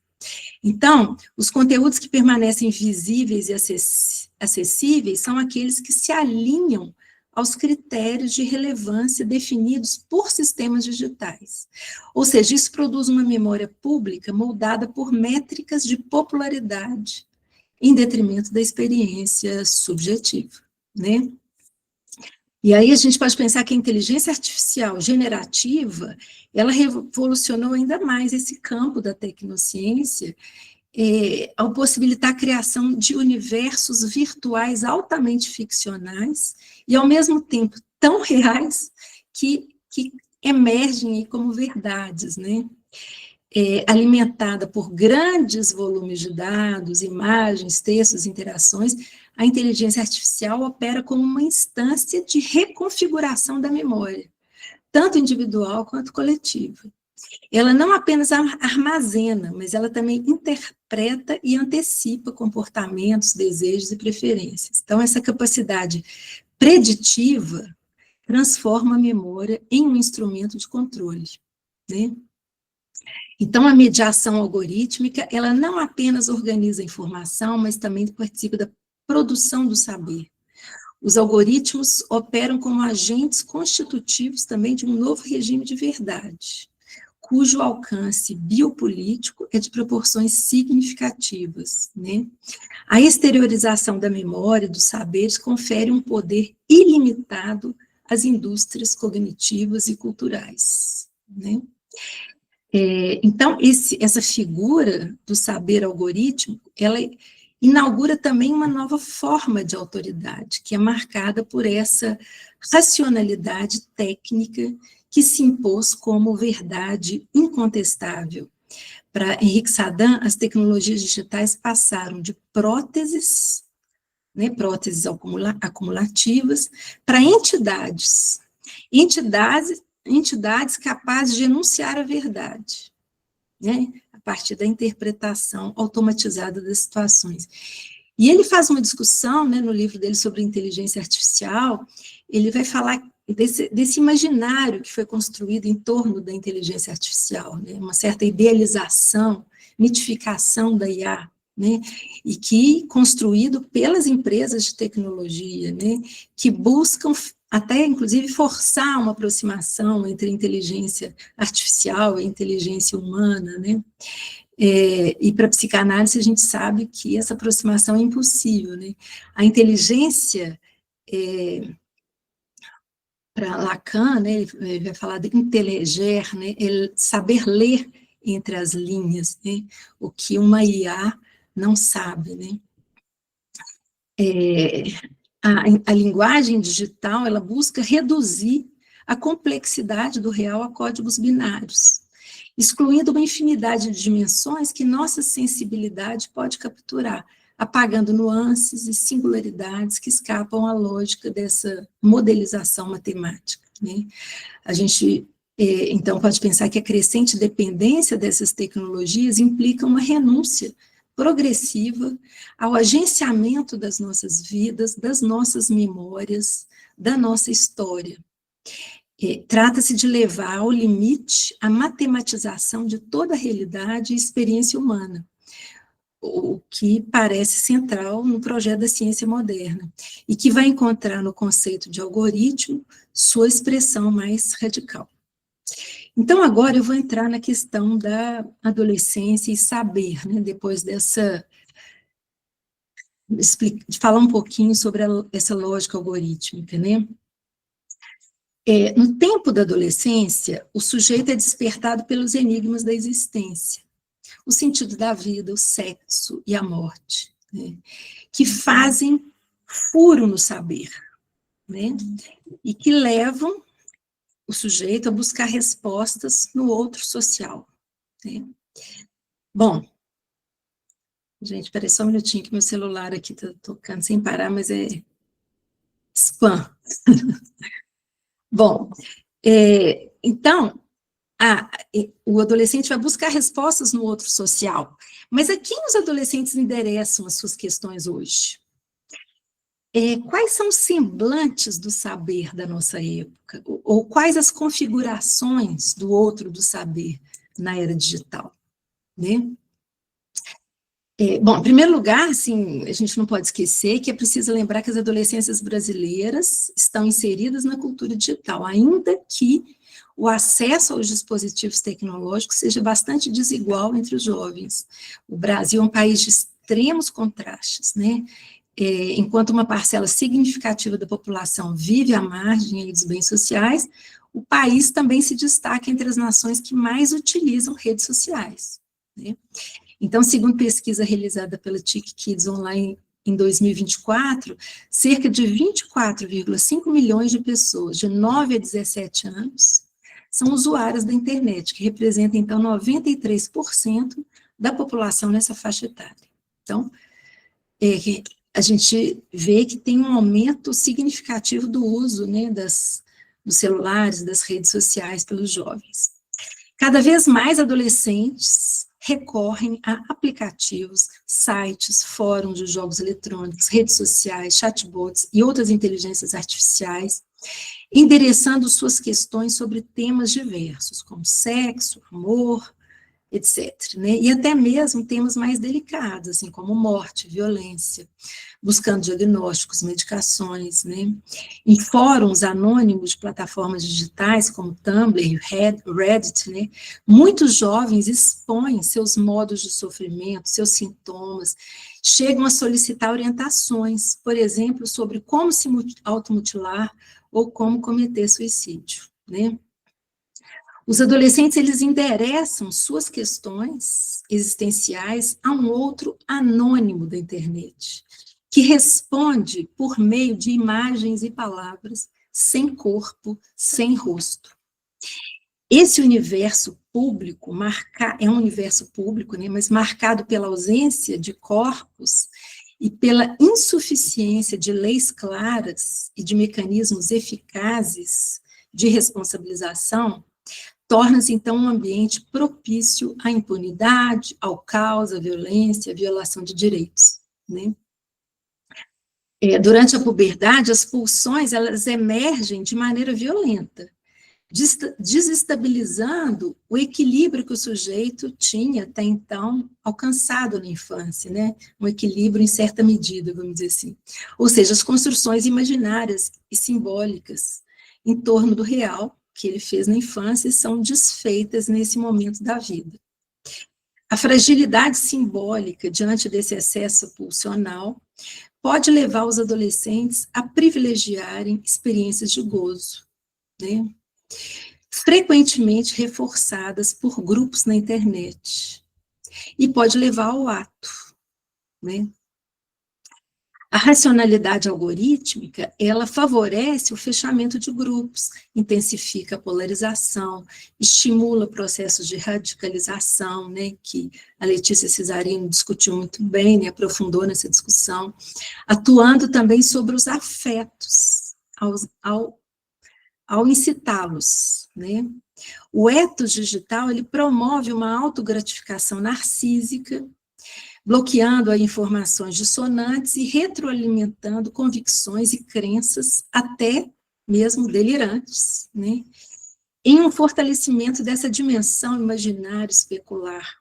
Então, os conteúdos que permanecem visíveis e acessíveis são aqueles que se alinham aos critérios de relevância definidos por sistemas digitais. Ou seja, isso produz uma memória pública moldada por métricas de popularidade, em detrimento da experiência subjetiva, né? E aí a gente pode pensar que a inteligência artificial generativa, ela revolucionou ainda mais esse campo da tecnociência, ao possibilitar a criação de universos virtuais altamente ficcionais e, ao mesmo tempo, tão reais que emergem como verdades, né? alimentada por grandes volumes de dados, imagens, textos, interações, a inteligência artificial opera como uma instância de reconfiguração da memória, tanto individual quanto coletiva. Ela não apenas armazena, mas ela também interpreta e antecipa comportamentos, desejos e preferências. Então, essa capacidade preditiva transforma a memória em um instrumento de controle, né? Então, a mediação algorítmica, ela não apenas organiza a informação, mas também participa da produção do saber. Os algoritmos operam como agentes constitutivos também de um novo regime de verdade, cujo alcance biopolítico é de proporções significativas, né? A exteriorização da memória, dos saberes, confere um poder ilimitado às indústrias cognitivas e culturais, né? Então, essa figura do saber algorítmico, ela inaugura também uma nova forma de autoridade, que é marcada por essa racionalidade técnica que se impôs como verdade incontestável. Para Henrique Sadan, as tecnologias digitais passaram de próteses, né, próteses acumulativas, para entidades capazes de enunciar a verdade, né, a partir da interpretação automatizada das situações. E ele faz uma discussão, né, no livro dele sobre inteligência artificial, ele vai falar desse imaginário que foi construído em torno da inteligência artificial, né, uma certa idealização, mitificação da IA, né, e que construído pelas empresas de tecnologia, né, que buscam até, inclusive, forçar uma aproximação entre a inteligência artificial e a inteligência humana, né? E para a psicanálise a gente sabe que essa aproximação é impossível, né? A inteligência, para Lacan, né, ele vai falar de inteligere, né, saber ler entre as linhas, né, o que uma IA não sabe, né? A linguagem digital, ela busca reduzir a complexidade do real a códigos binários, excluindo uma infinidade de dimensões que nossa sensibilidade pode capturar, apagando nuances e singularidades que escapam à lógica dessa modelização matemática, né? A gente, então, pode pensar que a crescente dependência dessas tecnologias implica uma renúncia progressiva ao agenciamento das nossas vidas, das nossas memórias, da nossa história. Trata-se de levar ao limite a matematização de toda a realidade e experiência humana, o que parece central no projeto da ciência moderna, e que vai encontrar no conceito de algoritmo sua expressão mais radical. Então, agora eu vou entrar na questão da adolescência e saber, né, depois de falar um pouquinho sobre essa lógica algorítmica, né? No tempo da adolescência, o sujeito é despertado pelos enigmas da existência, o sentido da vida, o sexo e a morte, né, que fazem furo no saber, né, e que levam o sujeito a buscar respostas no outro social, né. Bom, gente, peraí só um minutinho que meu celular aqui está tocando sem parar, mas é spam. Bom, então, o adolescente vai buscar respostas no outro social, mas a quem os adolescentes endereçam as suas questões hoje? Quais são os semblantes do saber da nossa época? Ou quais as configurações do outro do saber na era digital, né? Bom, em primeiro lugar, assim, a gente não pode esquecer que é preciso lembrar que as adolescências brasileiras estão inseridas na cultura digital, ainda que o acesso aos dispositivos tecnológicos seja bastante desigual entre os jovens. O Brasil é um país de extremos contrastes, né? Enquanto uma parcela significativa da população vive à margem dos bens sociais, o país também se destaca entre as nações que mais utilizam redes sociais, né? Então, segundo pesquisa realizada pela TIC Kids Online em 2024, cerca de 24,5 milhões de pessoas de 9 a 17 anos são usuárias da internet, que representam, então, 93% da população nessa faixa etária. Então, a gente vê que tem um aumento significativo do uso, né, dos celulares, das redes sociais pelos jovens. Cada vez mais adolescentes recorrem a aplicativos, sites, fóruns de jogos eletrônicos, redes sociais, chatbots e outras inteligências artificiais, endereçando suas questões sobre temas diversos, como sexo, amor, etc., né? E até mesmo temas mais delicados, assim, como morte, violência, buscando diagnósticos, medicações, né? Em fóruns anônimos de plataformas digitais, como Tumblr e Reddit, né? Muitos jovens expõem seus modos de sofrimento, seus sintomas, chegam a solicitar orientações, por exemplo, sobre como se automutilar ou como cometer suicídio, né? Os adolescentes, eles endereçam suas questões existenciais a um outro anônimo da internet, que responde por meio de imagens e palavras, sem corpo, sem rosto. Esse universo público, é um universo público, né, mas marcado pela ausência de corpos e pela insuficiência de leis claras e de mecanismos eficazes de responsabilização, torna-se, então, um ambiente propício à impunidade, ao caos, à violência, à violação de direitos, né? Durante a puberdade, as pulsões, elas emergem de maneira violenta, desestabilizando o equilíbrio que o sujeito tinha até então alcançado na infância, né? Um equilíbrio em certa medida, vamos dizer assim. Ou seja, as construções imaginárias e simbólicas em torno do real que ele fez na infância são desfeitas nesse momento da vida. A fragilidade simbólica diante desse excesso pulsional pode levar os adolescentes a privilegiarem experiências de gozo, né? Frequentemente reforçadas por grupos na internet, e pode levar ao ato, né? A racionalidade algorítmica, ela favorece o fechamento de grupos, intensifica a polarização, estimula processos de radicalização, né, que a Letícia Cesarino discutiu muito bem, né, aprofundou nessa discussão, atuando também sobre os afetos, ao incitá-los, né. O ethos digital, ele promove uma autogratificação narcísica, bloqueando as informações dissonantes e retroalimentando convicções e crenças, até mesmo delirantes, né? Em um fortalecimento dessa dimensão imaginária especular.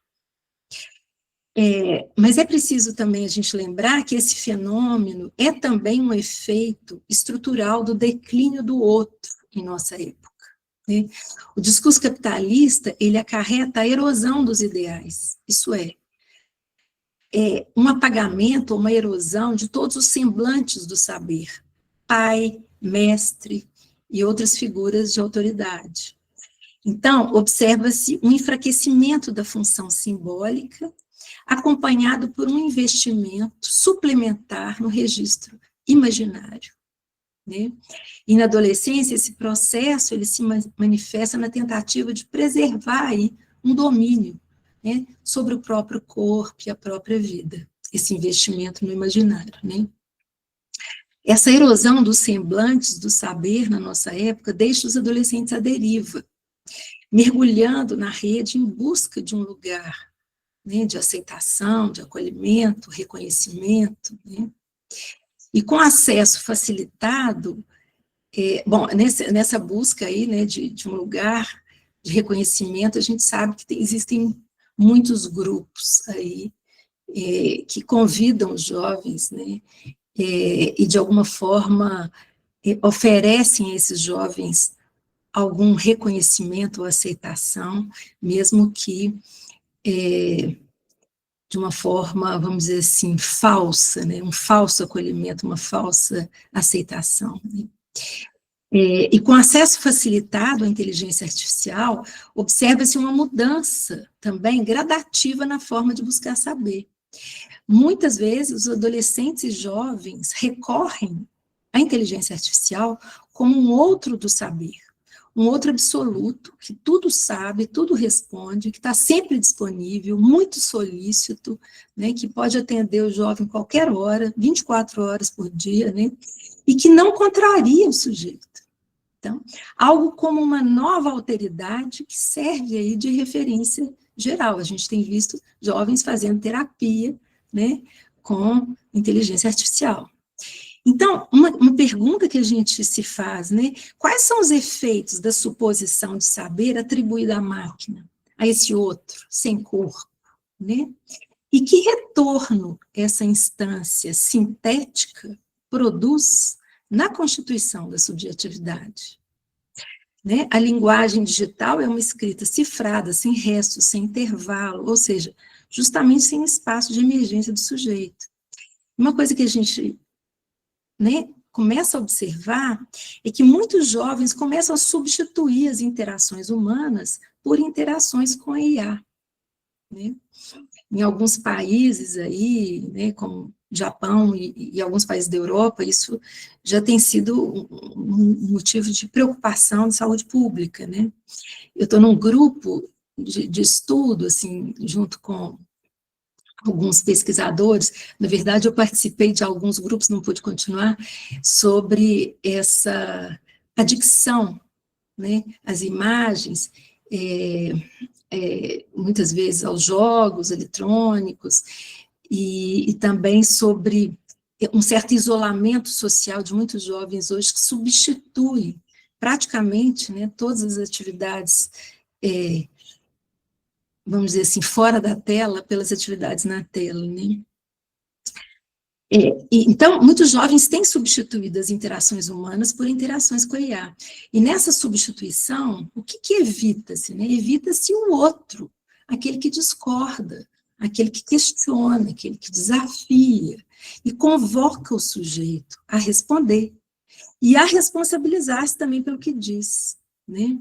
Mas é preciso também a gente lembrar que esse fenômeno é também um efeito estrutural do declínio do outro em nossa época, né? O discurso capitalista, ele acarreta a erosão dos ideais, isso é um apagamento, uma erosão de todos os semblantes do saber, pai, mestre e outras figuras de autoridade. Então, observa-se um enfraquecimento da função simbólica, acompanhado por um investimento suplementar no registro imaginário, né? E na adolescência, esse processo ele se manifesta na tentativa de preservar aí um domínio, né, sobre o próprio corpo e a própria vida, esse investimento no imaginário, né? Essa erosão dos semblantes do saber na nossa época deixa os adolescentes à deriva, mergulhando na rede em busca de um lugar, né, de aceitação, de acolhimento, reconhecimento, né? E com acesso facilitado, nessa busca aí, né, de um lugar de reconhecimento, a gente sabe que existem muitos grupos aí que convidam os jovens, né, e de alguma forma oferecem a esses jovens algum reconhecimento ou aceitação, mesmo que de uma forma, vamos dizer assim, falsa, né, um falso acolhimento, uma falsa aceitação, né? E com acesso facilitado à inteligência artificial, observa-se uma mudança também gradativa na forma de buscar saber. Muitas vezes, os adolescentes e jovens recorrem à inteligência artificial como um outro do saber, um outro absoluto, que tudo sabe, tudo responde, que está sempre disponível, muito solícito, né, que pode atender o jovem qualquer hora, 24 horas por dia, né, e que não contraria o sujeito. Então, algo como uma nova alteridade que serve aí de referência geral. A gente tem visto jovens fazendo terapia, né, com inteligência artificial. Então, uma pergunta que a gente se faz, né, quais são os efeitos da suposição de saber atribuída à máquina, a esse outro, sem corpo, né? E que retorno essa instância sintética produz na constituição da subjetividade? Né? A linguagem digital é uma escrita cifrada, sem restos, sem intervalo, ou seja, justamente sem espaço de emergência do sujeito. Uma coisa que a gente, né, começa a observar é que muitos jovens começam a substituir as interações humanas por interações com a IA. Né? Em alguns países aí, né, como Japão e alguns países da Europa, isso já tem sido um motivo de preocupação de saúde pública, né? Eu estou num grupo de estudo, assim, junto com alguns pesquisadores, na verdade eu participei de alguns grupos, não pude continuar, sobre essa adicção, né, às imagens, muitas vezes aos jogos eletrônicos, e também sobre um certo isolamento social de muitos jovens hoje, que substitui praticamente, né, todas as atividades, vamos dizer assim, fora da tela, pelas atividades na tela, né? Então, muitos jovens têm substituído as interações humanas por interações com a IA. E nessa substituição, o que evita-se? Né? Evita-se o outro, aquele que discorda, aquele que questiona, aquele que desafia, e convoca o sujeito a responder, e a responsabilizar-se também pelo que diz. Né?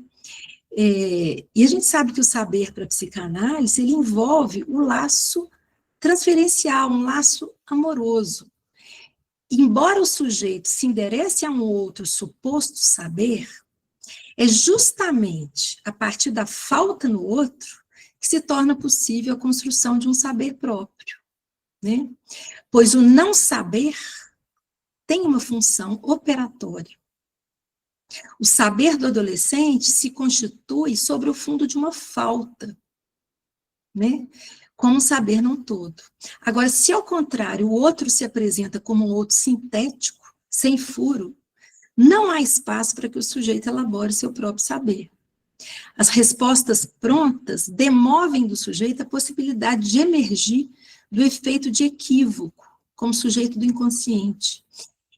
E a gente sabe que o saber para a psicanálise, ele envolve o laço transferencial, um laço amoroso. Embora o sujeito se enderece a um outro suposto saber, é justamente a partir da falta no outro que se torna possível a construção de um saber próprio, né? Pois o não saber tem uma função operatória. O saber do adolescente se constitui sobre o fundo de uma falta, né? Como um saber não todo. Agora, se ao contrário, o outro se apresenta como um outro sintético, sem furo, não há espaço para que o sujeito elabore seu próprio saber. As respostas prontas demovem do sujeito a possibilidade de emergir do efeito de equívoco, como sujeito do inconsciente,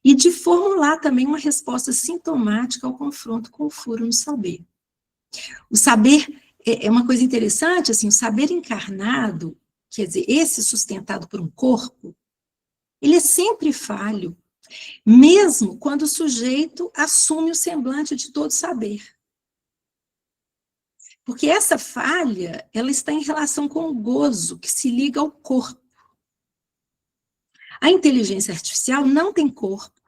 e de formular também uma resposta sintomática ao confronto com o furo no saber. O saber é uma coisa interessante, assim, o saber encarnado, quer dizer, esse sustentado por um corpo, ele é sempre falho, mesmo quando o sujeito assume o semblante de todo saber. Porque essa falha, ela está em relação com o gozo que se liga ao corpo. A inteligência artificial não tem corpo,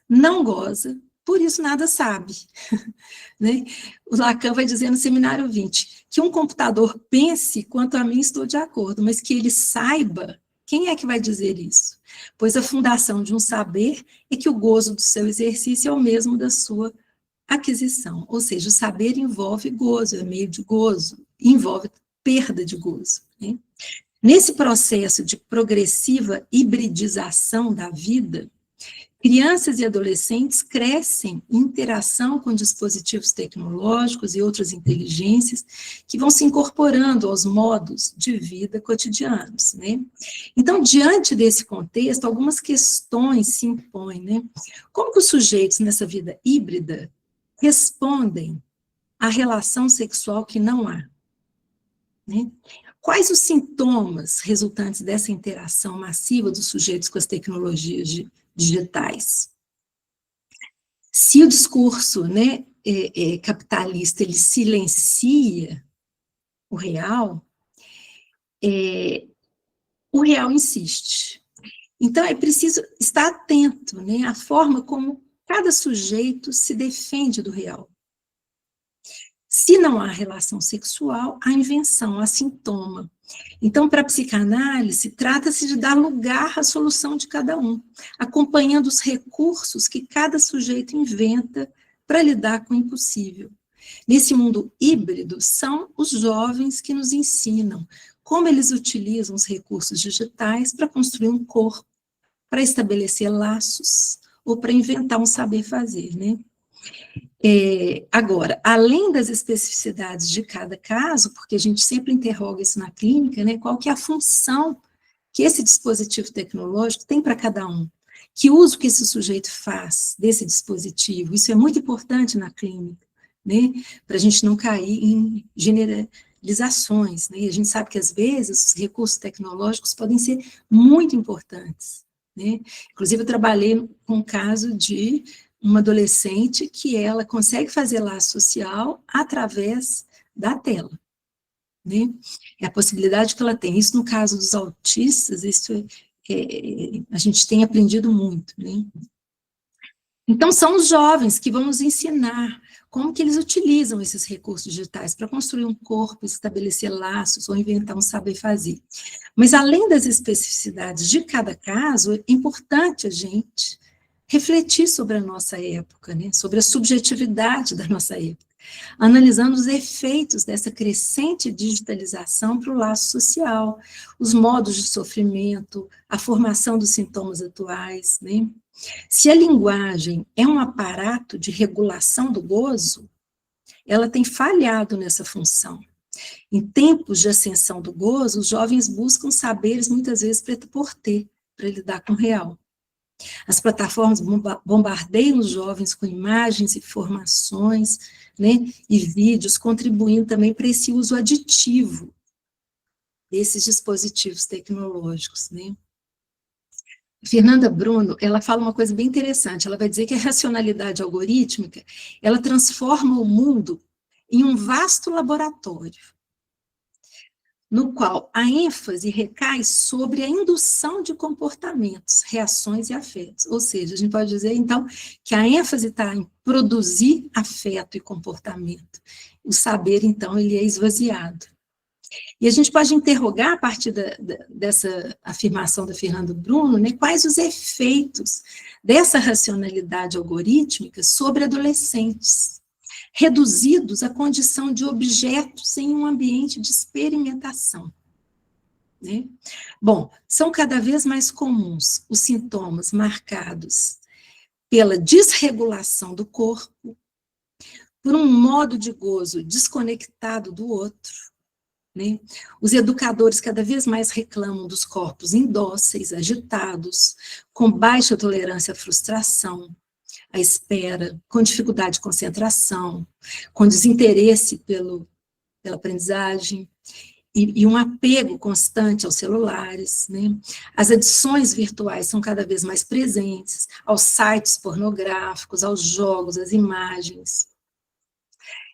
não goza, por isso nada sabe. Né? O Lacan vai dizer no seminário 20, que um computador pense, quanto a mim estou de acordo, mas que ele saiba, quem é que vai dizer isso? Pois a fundação de um saber é que o gozo do seu exercício é o mesmo da sua aquisição, ou seja, o saber envolve gozo, é meio de gozo, envolve perda de gozo. Né? Nesse processo de progressiva hibridização da vida, crianças e adolescentes crescem em interação com dispositivos tecnológicos e outras inteligências que vão se incorporando aos modos de vida cotidianos, né? Então, diante desse contexto, algumas questões se impõem, né? Como que os sujeitos nessa vida híbrida respondem à relação sexual que não há? Né? Quais os sintomas resultantes dessa interação massiva dos sujeitos com as tecnologias digitais? Se o discurso, né, capitalista ele silencia o real insiste. Então é preciso estar atento, né, à forma como cada sujeito se defende do real. Se não há relação sexual, há invenção, há sintoma. Então, para a psicanálise, trata-se de dar lugar à solução de cada um, acompanhando os recursos que cada sujeito inventa para lidar com o impossível. Nesse mundo híbrido, são os jovens que nos ensinam como eles utilizam os recursos digitais para construir um corpo, para estabelecer laços, ou para inventar um saber fazer, né? Agora, além das especificidades de cada caso, porque a gente sempre interroga isso na clínica, né, qual que é a função que esse dispositivo tecnológico tem para cada um, que uso que esse sujeito faz desse dispositivo, isso é muito importante na clínica, né, para a gente não cair em generalizações, né, e a gente sabe que às vezes os recursos tecnológicos podem ser muito importantes, né, inclusive eu trabalhei com um caso de uma adolescente que ela consegue fazer laço social através da tela, né? É a possibilidade que ela tem. Isso no caso dos autistas, a gente tem aprendido muito, né? Então, são os jovens que vão nos ensinar como que eles utilizam esses recursos digitais para construir um corpo, estabelecer laços ou inventar um saber fazer. Mas, além das especificidades de cada caso, é importante a gente refletir sobre a nossa época, né? Sobre a subjetividade da nossa época, analisando os efeitos dessa crescente digitalização para o laço social, os modos de sofrimento, a formação dos sintomas atuais, né? Se a linguagem é um aparato de regulação do gozo, ela tem falhado nessa função. Em tempos de ascensão do gozo, os jovens buscam saberes, muitas vezes, preto por ter, para lidar com o real. As plataformas bombardeiam os jovens com imagens, informações, né, e vídeos, contribuindo também para esse uso aditivo desses dispositivos tecnológicos, né. Fernanda Bruno, ela fala uma coisa bem interessante, ela vai dizer que a racionalidade algorítmica, ela transforma o mundo em um vasto laboratório, no qual a ênfase recai sobre a indução de comportamentos, reações e afetos. Ou seja, a gente pode dizer, então, que a ênfase está em produzir afeto e comportamento. O saber, então, ele é esvaziado. E a gente pode interrogar, a partir dessa afirmação da Fernanda Bruno, né, quais os efeitos dessa racionalidade algorítmica sobre adolescentes, reduzidos à condição de objetos em um ambiente de experimentação, né? Bom, são cada vez mais comuns os sintomas marcados pela desregulação do corpo, por um modo de gozo desconectado do outro, né? Os educadores cada vez mais reclamam dos corpos indóceis, agitados, com baixa tolerância à frustração, à espera, com dificuldade de concentração, com desinteresse pela aprendizagem, e um apego constante aos celulares, né? As adições virtuais são cada vez mais presentes, aos sites pornográficos, aos jogos, às imagens.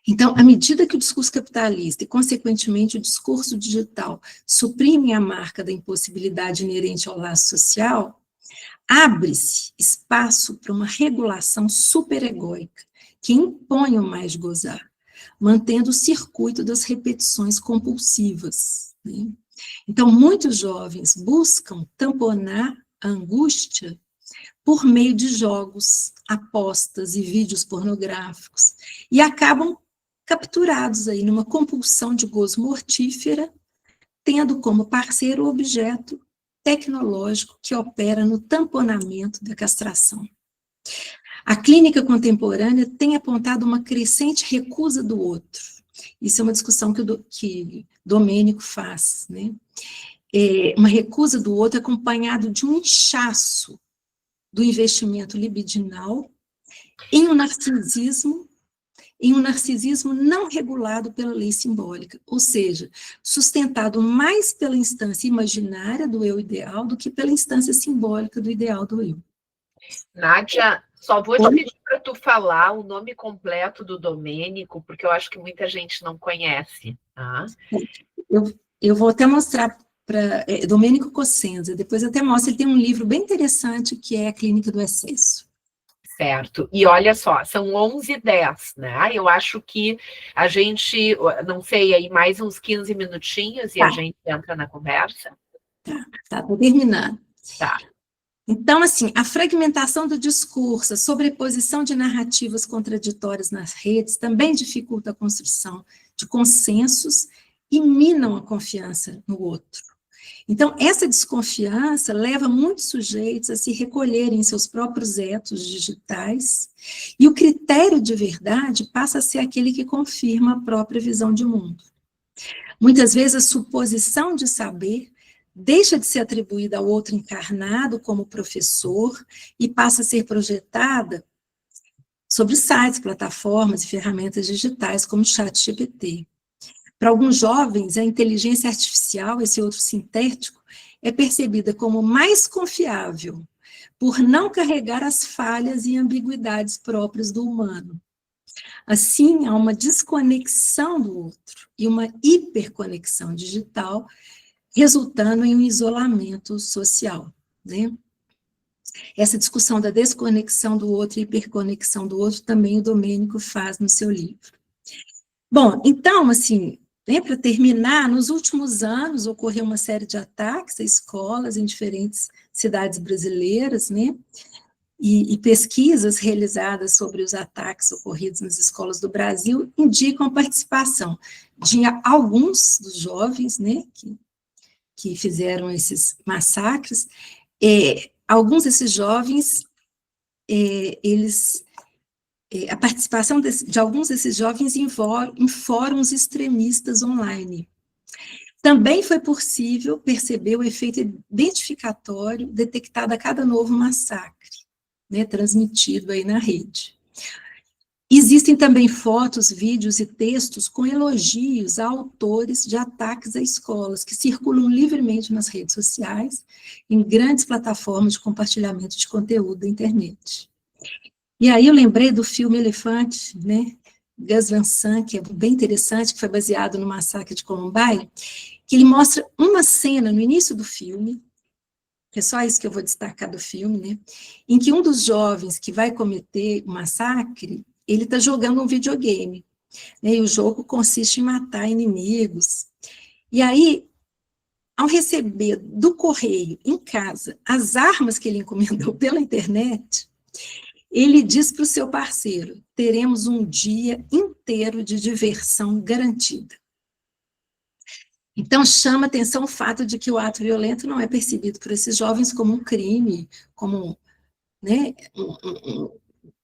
Então, à medida que o discurso capitalista e, consequentemente, o discurso digital suprimem a marca da impossibilidade inerente ao laço social, abre-se espaço para uma regulação superegóica, que impõe o mais gozar, mantendo o circuito das repetições compulsivas, né? Então, muitos jovens buscam tamponar a angústia por meio de jogos, apostas e vídeos pornográficos, e acabam capturados aí numa compulsão de gozo mortífera, tendo como parceiro o objeto tecnológico que opera no tamponamento da castração. A clínica contemporânea tem apontado uma crescente recusa do outro. Isso é uma discussão que Domênico faz, né? Uma recusa do outro acompanhado de um inchaço do investimento libidinal em um narcisismo não regulado pela lei simbólica, ou seja, sustentado mais pela instância imaginária do eu ideal do que pela instância simbólica do ideal do eu. Nádia, só vou te pedir para tu falar o nome completo do Domênico, porque eu acho que muita gente não conhece. Tá? Eu vou até mostrar para Domênico Cossenza, depois eu até mostro, ele tem um livro bem interessante que é A Clínica do Excesso. Certo. E olha só, são 11h10, né? Eu acho que a gente, não sei, aí mais uns 15 minutinhos e a gente entra na conversa. Tá, tô terminando. Tá. Então, assim, a fragmentação do discurso, a sobreposição de narrativas contraditórias nas redes também dificulta a construção de consensos e minam a confiança no outro. Então, essa desconfiança leva muitos sujeitos a se recolherem em seus próprios etos digitais, e o critério de verdade passa a ser aquele que confirma a própria visão de mundo. Muitas vezes a suposição de saber deixa de ser atribuída ao outro encarnado como professor e passa a ser projetada sobre sites, plataformas e ferramentas digitais como o ChatGPT. Para alguns jovens, a inteligência artificial, esse outro sintético, é percebida como mais confiável por não carregar as falhas e ambiguidades próprias do humano. Assim, há uma desconexão do outro e uma hiperconexão digital, resultando em um isolamento social, né? Essa discussão da desconexão do outro e hiperconexão do outro também o Domênico faz no seu livro. Bom, então, assim, né, para terminar, nos últimos anos ocorreu uma série de ataques a escolas em diferentes cidades brasileiras, né? E pesquisas realizadas sobre os ataques ocorridos nas escolas do Brasil indicam a participação de alguns dos jovens, né, que fizeram esses massacres. Alguns desses jovens, a participação de alguns desses jovens em fóruns extremistas online. Também foi possível perceber o efeito identificatório detectado a cada novo massacre, né, transmitido aí na rede. Existem também fotos, vídeos e textos com elogios a autores de ataques a escolas, que circulam livremente nas redes sociais, em grandes plataformas de compartilhamento de conteúdo da internet. E aí eu lembrei do filme Elefante, né, Gus Van Sant, que é bem interessante, que foi baseado no massacre de Columbine, que ele mostra uma cena no início do filme, que é só isso que eu vou destacar do filme, né, em que um dos jovens que vai cometer o massacre, ele está jogando um videogame, né, e o jogo consiste em matar inimigos. E aí, ao receber do correio, em casa, as armas que ele encomendou pela internet, ele diz para o seu parceiro: teremos um dia inteiro de diversão garantida. Então, chama atenção o fato de que o ato violento não é percebido por esses jovens como um crime, como, né,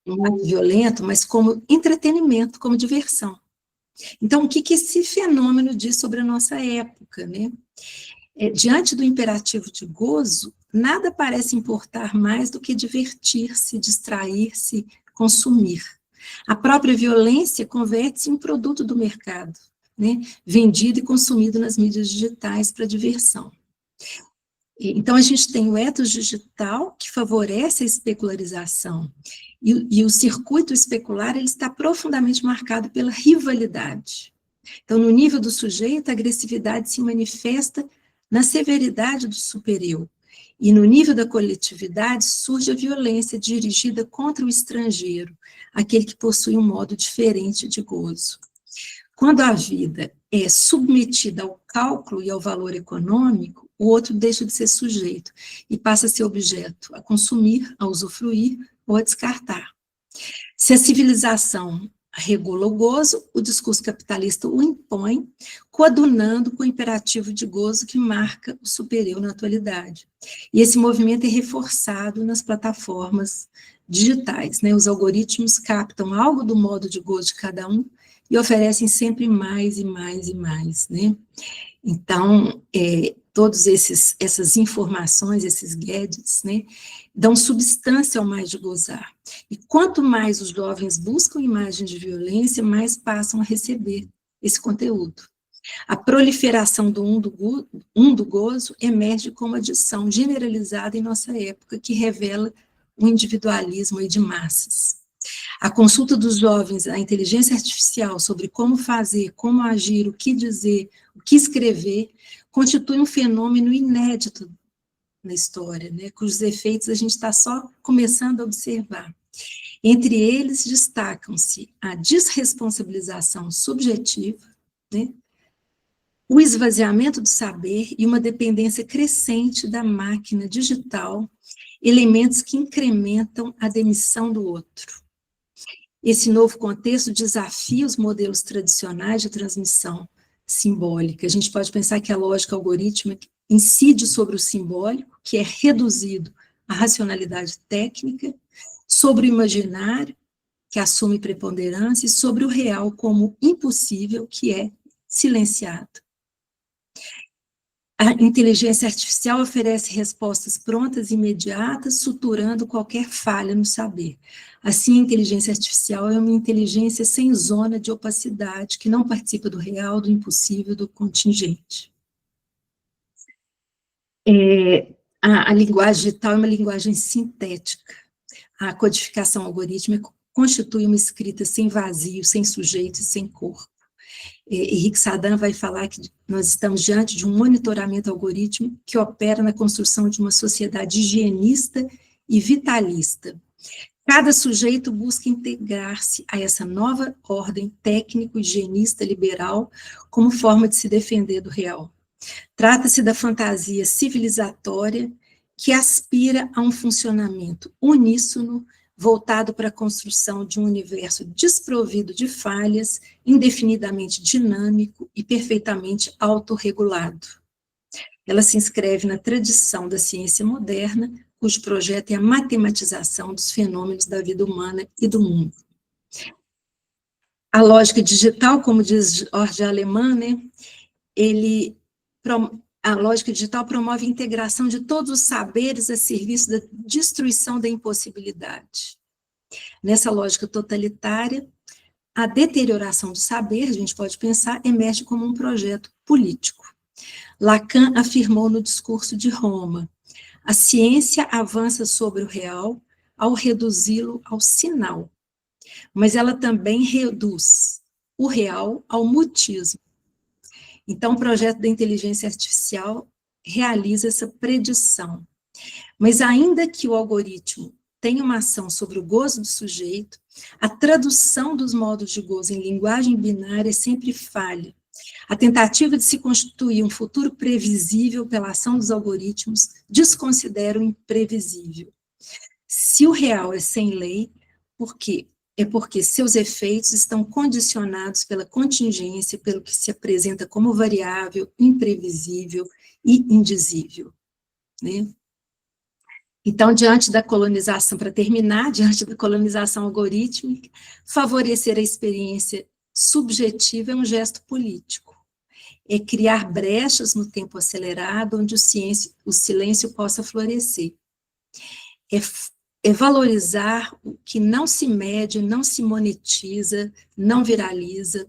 um ato violento, mas como entretenimento, como diversão. Então, o que esse fenômeno diz sobre a nossa época, né? Diante do imperativo de gozo, nada parece importar mais do que divertir-se, distrair-se, consumir. A própria violência converte-se em um produto do mercado, né, vendido e consumido nas mídias digitais para diversão. Então, a gente tem o ethos digital, que favorece a especularização, e o circuito especular ele está profundamente marcado pela rivalidade. Então, no nível do sujeito, a agressividade se manifesta na severidade do superior, e no nível da coletividade surge a violência dirigida contra o estrangeiro, aquele que possui um modo diferente de gozo. Quando a vida é submetida ao cálculo e ao valor econômico, o outro deixa de ser sujeito e passa a ser objeto a consumir, a usufruir ou a descartar. Se a civilização regula o gozo, o discurso capitalista o impõe, coadunando com o imperativo de gozo que marca o superior na atualidade. E esse movimento é reforçado nas plataformas digitais, né? Os algoritmos captam algo do modo de gozo de cada um e oferecem sempre mais e mais e mais, né? Então, todas essas informações, esses gadgets, né, dão substância ao mais de gozar. E quanto mais os jovens buscam imagens de violência, mais passam a receber esse conteúdo. A proliferação do do gozo emerge como adição generalizada em nossa época, que revela um individualismo aí de massas. A consulta dos jovens à inteligência artificial sobre como fazer, como agir, o que dizer, o que escrever, constitui um fenômeno inédito na história, né, cujos efeitos a gente está só começando a observar. Entre eles, destacam-se a desresponsabilização subjetiva, né, o esvaziamento do saber e uma dependência crescente da máquina digital, elementos que incrementam a demissão do outro. Esse novo contexto desafia os modelos tradicionais de transmissão simbólica. A gente pode pensar que a lógica algorítmica incide sobre o simbólico, que é reduzido à racionalidade técnica, sobre o imaginário, que assume preponderância, e sobre o real como impossível, que é silenciado. A inteligência artificial oferece respostas prontas e imediatas, suturando qualquer falha no saber. Assim, a inteligência artificial é uma inteligência sem zona de opacidade, que não participa do real, do impossível, do contingente. A linguagem digital é uma linguagem sintética. A codificação algorítmica constitui uma escrita sem vazio, sem sujeito e sem corpo. Henrique Sadan vai falar que nós estamos diante de um monitoramento algorítmico que opera na construção de uma sociedade higienista e vitalista. Cada sujeito busca integrar-se a essa nova ordem técnico-higienista liberal como forma de se defender do real. Trata-se da fantasia civilizatória que aspira a um funcionamento uníssono, voltado para a construção de um universo desprovido de falhas, indefinidamente dinâmico e perfeitamente autorregulado. Ela se inscreve na tradição da ciência moderna, cujo projeto é a matematização dos fenômenos da vida humana e do mundo. A lógica digital, como diz Jorge Alemã, né, a lógica digital promove a integração de todos os saberes a serviço da destruição da impossibilidade. Nessa lógica totalitária, a deterioração do saber, a gente pode pensar, emerge como um projeto político. Lacan afirmou no discurso de Roma: a ciência avança sobre o real ao reduzi-lo ao sinal, mas ela também reduz o real ao mutismo. Então, o projeto da inteligência artificial realiza essa predição. Mas ainda que o algoritmo tenha uma ação sobre o gozo do sujeito, a tradução dos modos de gozo em linguagem binária sempre falha. A tentativa de se constituir um futuro previsível pela ação dos algoritmos desconsidera o imprevisível. Se o real é sem lei, por quê? É porque seus efeitos estão condicionados pela contingência, pelo que se apresenta como variável, imprevisível e indizível, né? Então, diante da colonização, para terminar, diante da colonização algorítmica, favorecer a experiência subjetiva é um gesto político. É criar brechas no tempo acelerado, onde o silêncio possa florescer. É valorizar o que não se mede, não se monetiza, não viraliza.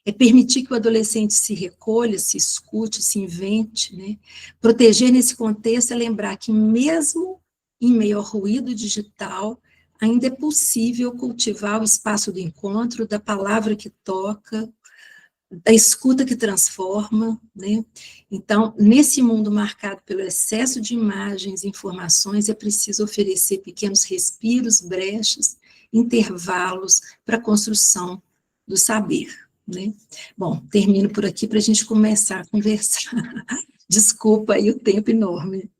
É permitir que o adolescente se recolha, se escute, se invente, né? Proteger nesse contexto é lembrar que mesmo em meio ao ruído digital, ainda é possível cultivar o espaço do encontro, da palavra que toca, da escuta que transforma, né? Então, nesse mundo marcado pelo excesso de imagens e informações, é preciso oferecer pequenos respiros, brechas, intervalos para a construção do saber, né? Bom, termino por aqui para a gente começar a conversar. Desculpa aí o tempo enorme.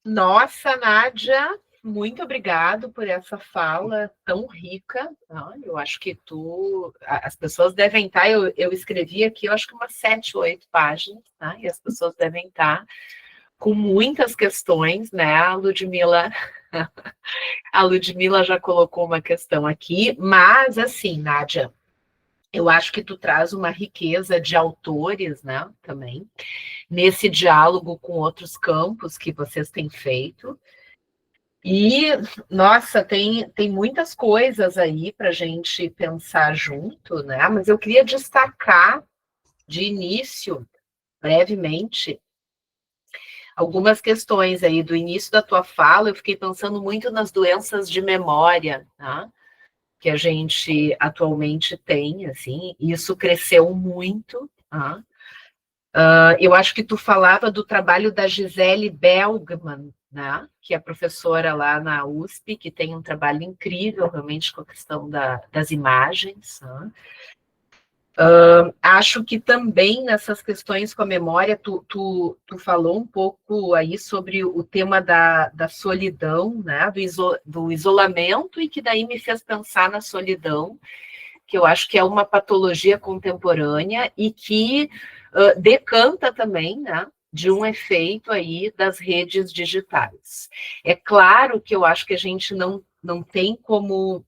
Nossa, Nádia, muito obrigado por essa fala tão rica. Eu acho que as pessoas devem estar, eu escrevi aqui, eu acho que umas 7, 8 páginas, tá? E as pessoas devem estar com muitas questões, né? A Ludmila já colocou uma questão aqui, mas assim, Nádia, eu acho que tu traz uma riqueza de autores, né, também, nesse diálogo com outros campos que vocês têm feito. E, nossa, tem muitas coisas aí para a gente pensar junto, né? Mas eu queria destacar, de início, brevemente, algumas questões aí do início da tua fala. Eu fiquei pensando muito nas doenças de memória, tá? Que a gente atualmente tem, assim, isso cresceu muito, tá? Eu acho que tu falava do trabalho da Gisele Belgman, né, que é professora lá na USP, que tem um trabalho incrível realmente com a questão das imagens, né? Acho que também nessas questões com a memória, tu falou um pouco aí sobre o tema da solidão, né, do isolamento, e que daí me fez pensar na solidão, que eu acho que é uma patologia contemporânea e que decanta também, né, de um efeito aí das redes digitais. É claro que eu acho que a gente não tem como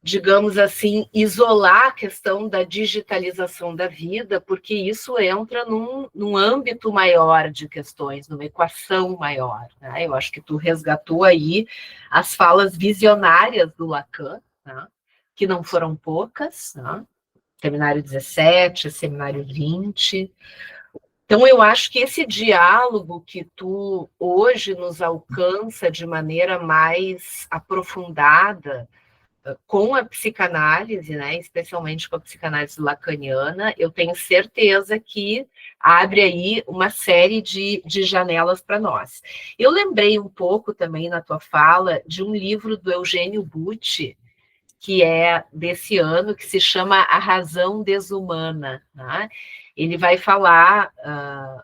digamos assim, isolar a questão da digitalização da vida, porque isso entra num âmbito maior de questões, numa equação maior, né? Eu acho que tu resgatou aí as falas visionárias do Lacan, né? Que não foram poucas, né? Seminário 17, Seminário 20. Então, eu acho que esse diálogo que tu hoje nos alcança de maneira mais aprofundada, com a psicanálise, né, especialmente com a psicanálise lacaniana, eu tenho certeza que abre aí uma série de janelas para nós. Eu lembrei um pouco também na tua fala de um livro do Eugênio Butti, que é desse ano, que se chama A Razão Desumana, né? Ele vai falar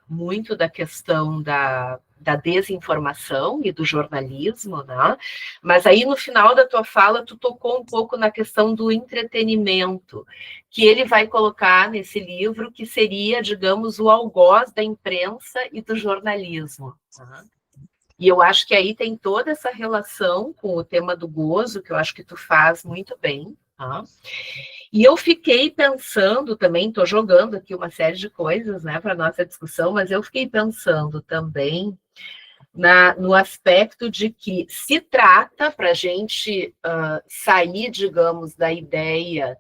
muito da questão da desinformação e do jornalismo, né? Mas aí no final da tua fala tu tocou um pouco na questão do entretenimento, que ele vai colocar nesse livro, que seria, digamos, o algoz da imprensa e do jornalismo. Né? E eu acho que aí tem toda essa relação com o tema do gozo, que eu acho que tu faz muito bem. Tá? E eu fiquei pensando também, estou jogando aqui uma série de coisas, né, para a nossa discussão, mas eu fiquei pensando também no aspecto de que se trata para a gente sair, digamos, da ideia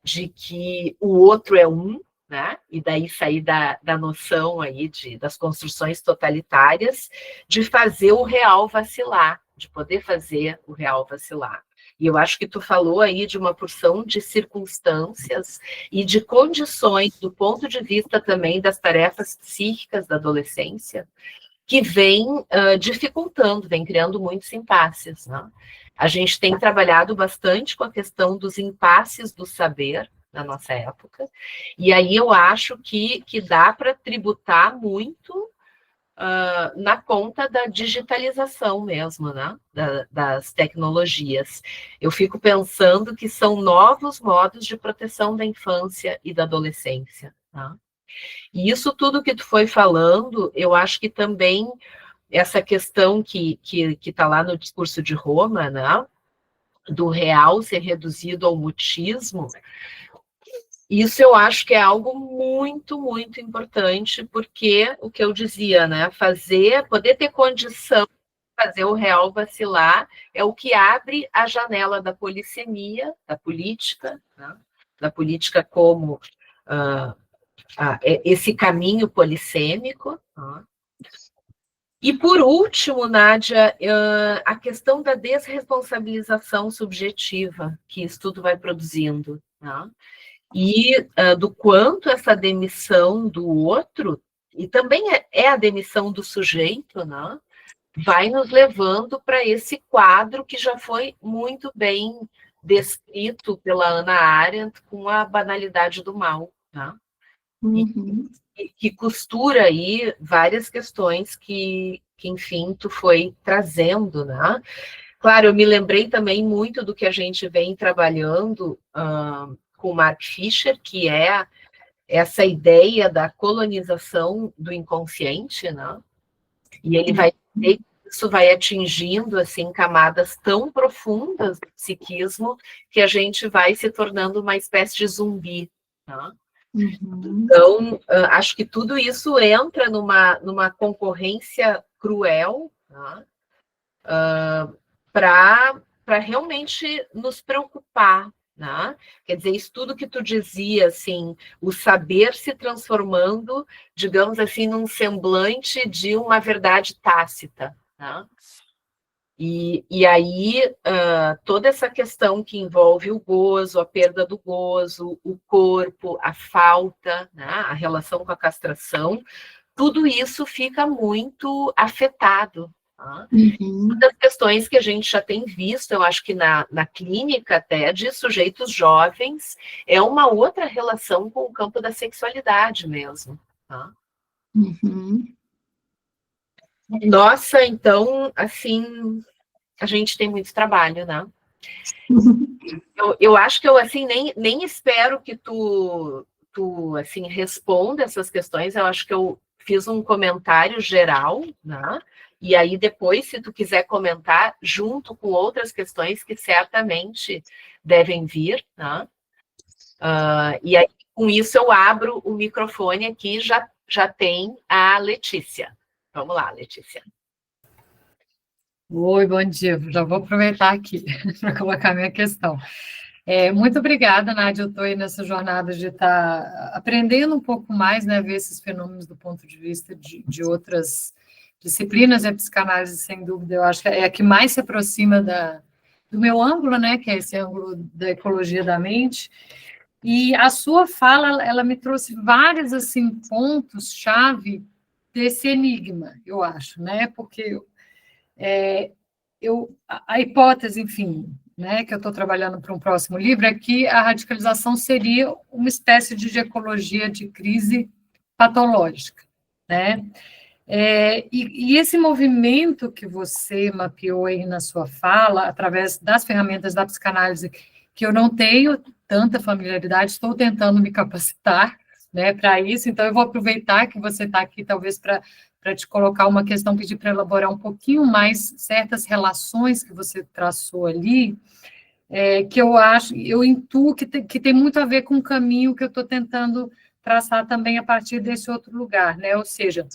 de que o outro é um, né? E daí sair da noção aí das construções totalitárias, de fazer o real vacilar, de poder fazer o real vacilar. E eu acho que tu falou aí de uma porção de circunstâncias e de condições, do ponto de vista também das tarefas psíquicas da adolescência, que vem dificultando, vem criando muitos impasses. Né? A gente tem trabalhado bastante com a questão dos impasses do saber na nossa época, e aí eu acho que dá para tributar muito na conta da digitalização mesmo, né? Das tecnologias. Eu fico pensando que são novos modos de proteção da infância e da adolescência. Tá? E isso tudo que tu foi falando, eu acho que também essa questão que está lá no discurso de Roma, né, do real ser reduzido ao mutismo, isso eu acho que é algo muito, muito importante, porque o que eu dizia, né, poder ter condição de fazer o real vacilar é o que abre a janela da polissemia, né, da política como esse caminho polissêmico. Né? E, por último, Nádia, a questão da desresponsabilização subjetiva que isso tudo vai produzindo. Né? E do quanto essa demissão do outro, e também é a demissão do sujeito, né? Vai nos levando para esse quadro que já foi muito bem descrito pela Hannah Arendt com a banalidade do mal. Né? Uhum. Que costura aí várias questões que, enfim, tu foi trazendo, né? Claro, eu me lembrei também muito do que a gente vem trabalhando com Mark Fisher, que é essa ideia da colonização do inconsciente, né? E ele vai dizer que isso vai atingindo assim camadas tão profundas do psiquismo que a gente vai se tornando uma espécie de zumbi, né? Uhum. Então, acho que tudo isso entra numa concorrência cruel, né? Para realmente nos preocupar. Né? Quer dizer, isso tudo que tu dizia, assim, o saber se transformando, digamos assim, num semblante de uma verdade tácita. Né? E aí, toda essa questão que envolve o gozo, a perda do gozo, o corpo, a falta, né, a relação com a castração, tudo isso fica muito afetado. Tá? Uhum. Uma das questões que a gente já tem visto, eu acho que na clínica até, de sujeitos jovens, é uma outra relação com o campo da sexualidade mesmo. Tá? Uhum. Nossa, então, assim, a gente tem muito trabalho, né? Eu acho que eu, assim, nem espero que tu, assim, responda essas questões. Eu acho que eu fiz um comentário geral, né? E aí, depois, se tu quiser comentar, junto com outras questões que certamente devem vir, né? E aí, com isso, eu abro o microfone aqui, já tem a Letícia. Vamos lá, Letícia. Oi, bom dia. Já vou aproveitar aqui para colocar minha questão. Muito obrigada, Nádia. Eu estou aí nessa jornada de estar aprendendo um pouco mais, né, ver esses fenômenos do ponto de vista de outras disciplinas, e a psicanálise, sem dúvida, eu acho que é a que mais se aproxima do meu ângulo, né, que é esse ângulo da ecologia da mente. E a sua fala, ela me trouxe vários, assim, pontos-chave desse enigma, eu acho, né, porque a hipótese, enfim, né, que eu estou trabalhando para um próximo livro, é que a radicalização seria uma espécie de ecologia de crise patológica, né? E esse movimento que você mapeou aí na sua fala, através das ferramentas da psicanálise, que eu não tenho tanta familiaridade, estou tentando me capacitar, né, para isso, então eu vou aproveitar que você está aqui, talvez, para te colocar uma questão, pedir para elaborar um pouquinho mais certas relações que você traçou ali, que eu intuo que tem muito a ver com o caminho que eu estou tentando traçar também a partir desse outro lugar, né? Ou seja,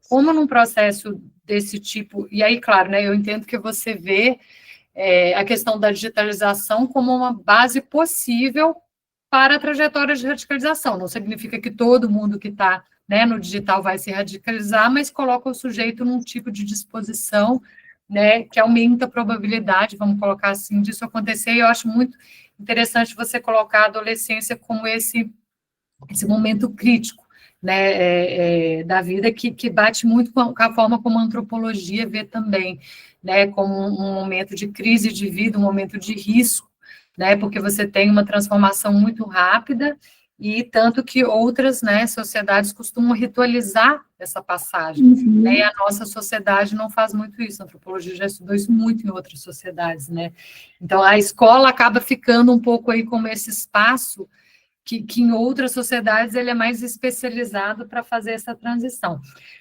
como num processo desse tipo, e aí, claro, né, eu entendo que você vê a questão da digitalização como uma base possível para a trajetória de radicalização. Não significa que todo mundo que está, né, no digital vai se radicalizar, mas coloca o sujeito num tipo de disposição, né, que aumenta a probabilidade, vamos colocar assim, disso acontecer. E eu acho muito interessante você colocar a adolescência como esse momento crítico, né, da vida, que bate muito com a forma como a antropologia vê também, né, como um momento de crise de vida, um momento de risco, né, porque você tem uma transformação muito rápida, e tanto que outras, né, sociedades costumam ritualizar essa passagem, né, e a nossa sociedade não faz muito isso, a antropologia já estudou isso muito em outras sociedades, né, então a escola acaba ficando um pouco aí como esse espaço que em outras sociedades ele é mais especializado para fazer essa transição.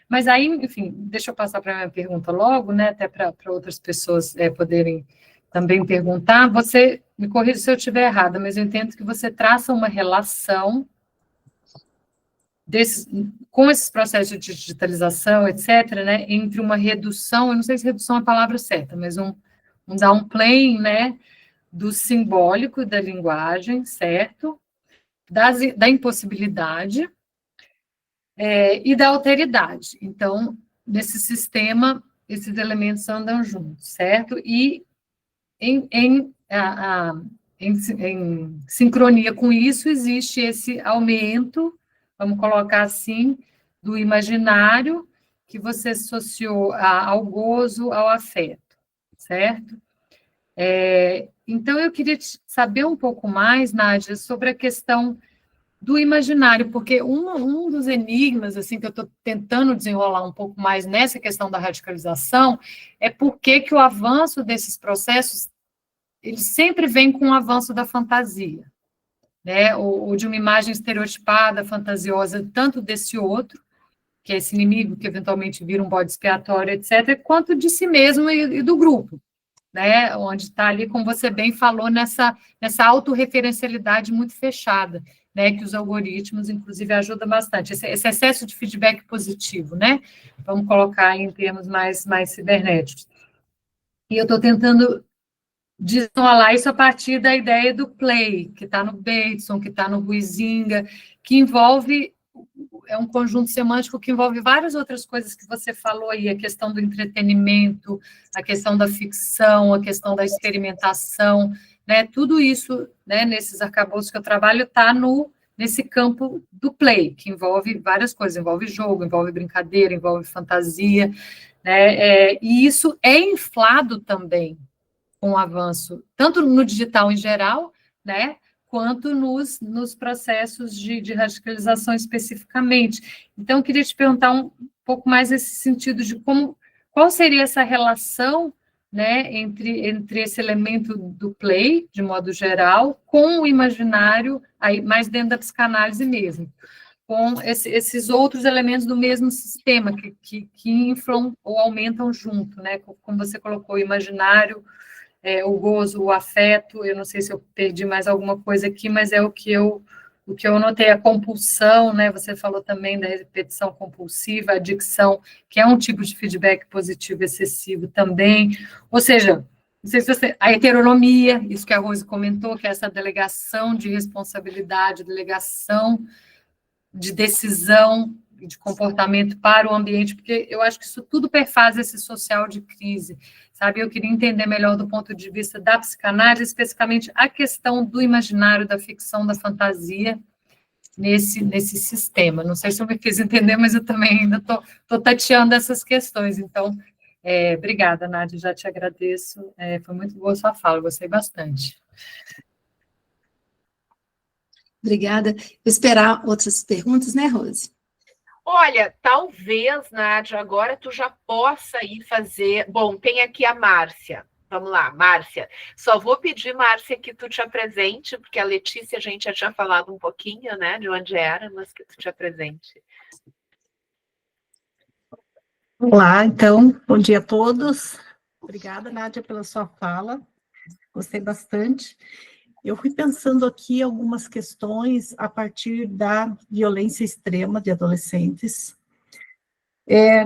Mas aí, enfim, deixa eu passar para a minha pergunta logo, né, até para outras pessoas poderem também perguntar. Você, me corrija se eu estiver errada, mas eu entendo que você traça uma relação com esses processos de digitalização, etc., né, entre uma redução, eu não sei se redução é a palavra certa, mas um downplaying, né, do simbólico da linguagem, certo? Da impossibilidade e da alteridade. Então, nesse sistema, esses elementos andam juntos, certo? E em sincronia com isso, existe esse aumento, vamos colocar assim, do imaginário que você associou ao gozo, ao afeto, certo? Então, eu queria saber um pouco mais, Nádia, sobre a questão do imaginário, porque um dos enigmas assim que eu estou tentando desenrolar um pouco mais nessa questão da radicalização é por que o avanço desses processos ele sempre vem com o avanço da fantasia, né? Ou de uma imagem estereotipada, fantasiosa, tanto desse outro, que é esse inimigo que eventualmente vira um bode expiatório, etc., quanto de si mesmo e do grupo, né? Onde está ali, como você bem falou, nessa autorreferencialidade muito fechada, né? Que os algoritmos, inclusive, ajudam bastante. Esse excesso de feedback positivo, né? Vamos colocar em termos mais cibernéticos. E eu estou tentando desenrolar isso a partir da ideia do play, que está no Bateson, que está no Huizinga, que envolve um conjunto semântico que envolve várias outras coisas que você falou aí, a questão do entretenimento, a questão da ficção, a questão da experimentação, né? Tudo isso, né, nesses arcabouços que eu trabalho, está no nesse campo do play, que envolve várias coisas, envolve jogo, envolve brincadeira, envolve fantasia, né? E isso é inflado também com o avanço, tanto no digital em geral, né, quanto nos processos de radicalização especificamente. Então, eu queria te perguntar um pouco mais nesse sentido de qual seria essa relação, né, entre esse elemento do play, de modo geral, com o imaginário, aí mais dentro da psicanálise mesmo, com esses outros elementos do mesmo sistema, que inflam ou aumentam junto, né, como você colocou, o imaginário, o gozo, o afeto, eu não sei se eu perdi mais alguma coisa aqui, mas é o que eu notei, a compulsão, né, você falou também da repetição compulsiva, a adicção, que é um tipo de feedback positivo excessivo também, ou seja, não sei se a heteronomia, isso que a Rose comentou, que é essa delegação de responsabilidade, delegação de decisão e de comportamento para o ambiente, porque eu acho que isso tudo perfaz esse social de crise, sabe? Eu queria entender melhor do ponto de vista da psicanálise, especificamente a questão do imaginário, da ficção, da fantasia nesse sistema. Não sei se eu me fiz entender, mas eu também ainda estou tateando essas questões. Então, obrigada, Nádia, já te agradeço. Foi muito boa a sua fala, gostei bastante. Obrigada. Vou esperar outras perguntas, né, Rose? Olha, talvez, Nádia, agora tu já possa ir fazer... Bom, tem aqui a Márcia. Vamos lá, Márcia. Só vou pedir, Márcia, que tu te apresente, porque a Letícia a gente já tinha falado um pouquinho, né, de onde era, mas que tu te apresente. Olá, então, bom dia a todos. Obrigada, Nádia, pela sua fala. Gostei bastante. Eu fui pensando aqui algumas questões a partir da violência extrema de adolescentes.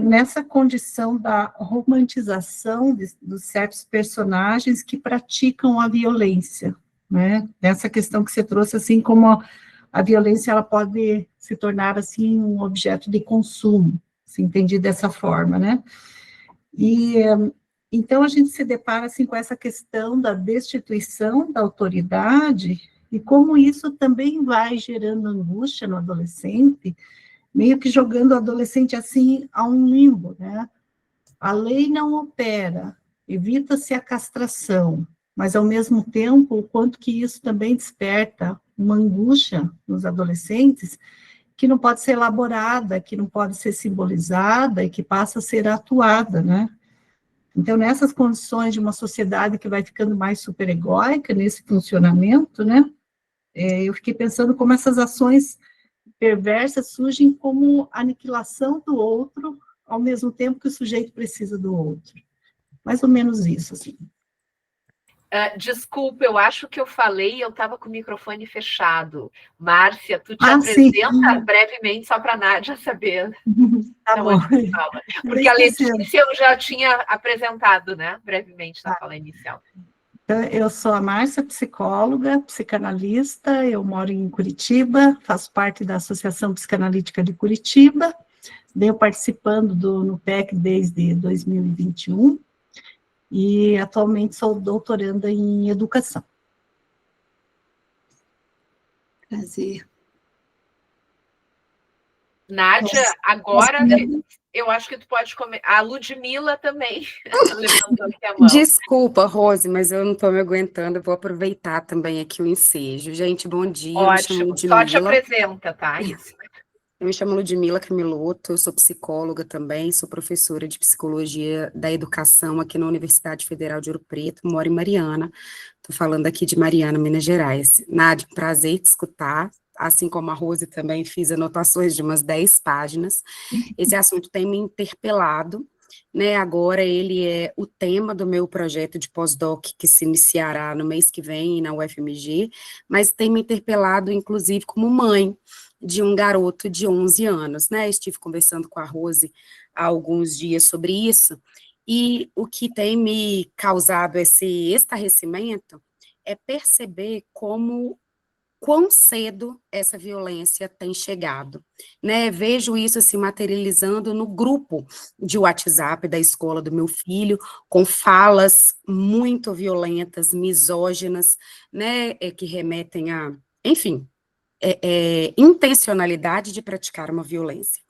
Nessa condição da romantização dos certos personagens que praticam a violência, né? Nessa questão que você trouxe, assim, como a violência ela pode se tornar, assim, um objeto de consumo, se entender dessa forma, né? E então a gente se depara assim com essa questão da destituição da autoridade e como isso também vai gerando angústia no adolescente, meio que jogando o adolescente assim a um limbo, né? A lei não opera, evita-se a castração, mas ao mesmo tempo o quanto que isso também desperta uma angústia nos adolescentes que não pode ser elaborada, que não pode ser simbolizada e que passa a ser atuada, né? Então, nessas condições de uma sociedade que vai ficando mais superegóica nesse funcionamento, né? Eu fiquei pensando como essas ações perversas surgem como aniquilação do outro, ao mesmo tempo que o sujeito precisa do outro. Mais ou menos isso, assim. Desculpa, eu acho que eu falei, eu estava com o microfone fechado. Márcia, tu te sim. apresenta brevemente, só para a Nádia saber. Tá bom. Fala. Porque a Letícia eu já tinha apresentado, né, brevemente na fala inicial. Então, eu sou a Márcia, psicóloga, psicanalista, eu moro em Curitiba, faço parte da Associação Psicanalítica de Curitiba, venho participando do NUPEC desde 2021, e atualmente sou doutoranda em educação. Prazer. Nádia, agora eu acho que tu pode comer. A Ludmila também levantou aqui a mão. Desculpa, Rose, mas eu não estou me aguentando, eu vou aproveitar também aqui o ensejo. Gente, bom dia, Ótimo, só te apresenta, tá? Isso. Eu me chamo Ludmila Camiloto, eu sou psicóloga também, sou professora de Psicologia da Educação aqui na Universidade Federal de Ouro Preto, moro em Mariana, estou falando aqui de Mariana, Minas Gerais. Nádia, prazer te escutar, assim como a Rose também fiz anotações de umas 10 páginas. Esse assunto tem me interpelado, né? Agora ele é o tema do meu projeto de pós-doc, que se iniciará no mês que vem na UFMG, mas tem me interpelado, inclusive, como mãe de um garoto de 11 anos, né? Estive conversando com a Rose há alguns dias sobre isso, e o que tem me causado esse estarrecimento é perceber quão cedo essa violência tem chegado, né? Vejo isso se materializando no grupo de WhatsApp da escola do meu filho, com falas muito violentas, misóginas, né? Que remetem a, enfim, intencionalidade de praticar uma violência.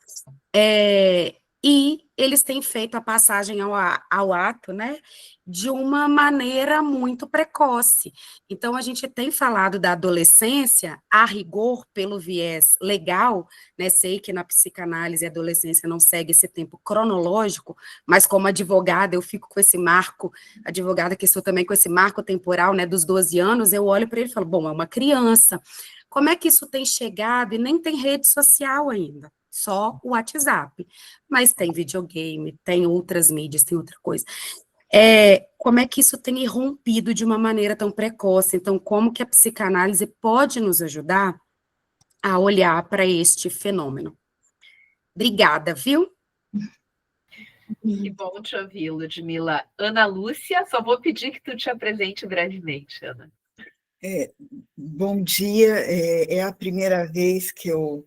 E eles têm feito a passagem ao ato, né, de uma maneira muito precoce. Então, a gente tem falado da adolescência, a rigor, pelo viés legal, né, sei que na psicanálise a adolescência não segue esse tempo cronológico, mas como advogada eu fico com esse marco, advogada que sou também com esse marco temporal, né, dos 12 anos, eu olho para ele e falo, bom, é uma criança. Como é que isso tem chegado e nem tem rede social ainda? Só o WhatsApp, mas tem videogame, tem outras mídias, tem outra coisa. Como é que isso tem irrompido de uma maneira tão precoce? Então, como que a psicanálise pode nos ajudar a olhar para este fenômeno? Obrigada, viu? Que bom te ouvir, Ludmila. Ana Lúcia, só vou pedir que tu te apresente brevemente, Ana. Bom dia, é a primeira vez que eu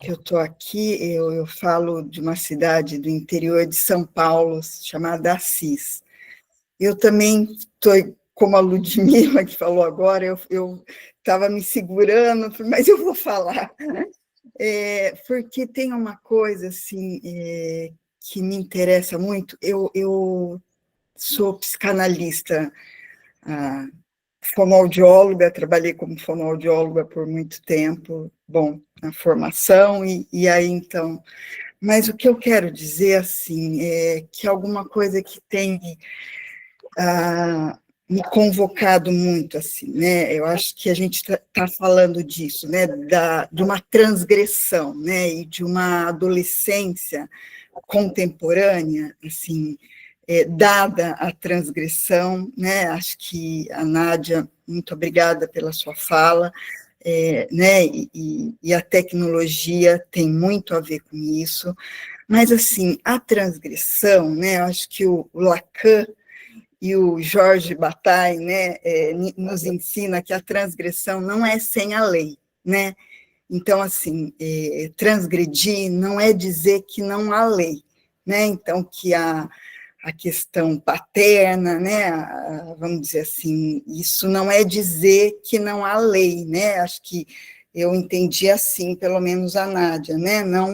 estou aqui. Eu falo de uma cidade do interior de São Paulo, chamada Assis. Eu também estou, como a Ludmila que falou agora, eu estava me segurando, mas eu vou falar, porque tem uma coisa assim, que me interessa muito. Eu sou psicanalista, fonoaudióloga, trabalhei como fonoaudióloga por muito tempo, bom, na formação, e aí então... Mas o que eu quero dizer, assim, é que alguma coisa que tem me convocado muito, assim, né, eu acho que a gente está falando disso, né, de uma transgressão, né, e de uma adolescência contemporânea, assim, dada a transgressão, né, acho que a Nádia, muito obrigada pela sua fala, né, e a tecnologia tem muito a ver com isso, mas, assim, a transgressão, né, acho que o Lacan e o Jorge Bataille, né, nos ensina que a transgressão não é sem a lei, né, então, assim, transgredir não é dizer que não há lei, né, então, que a questão paterna, né, vamos dizer assim, isso não é dizer que não há lei, né, acho que eu entendi assim, pelo menos a Nádia, né, não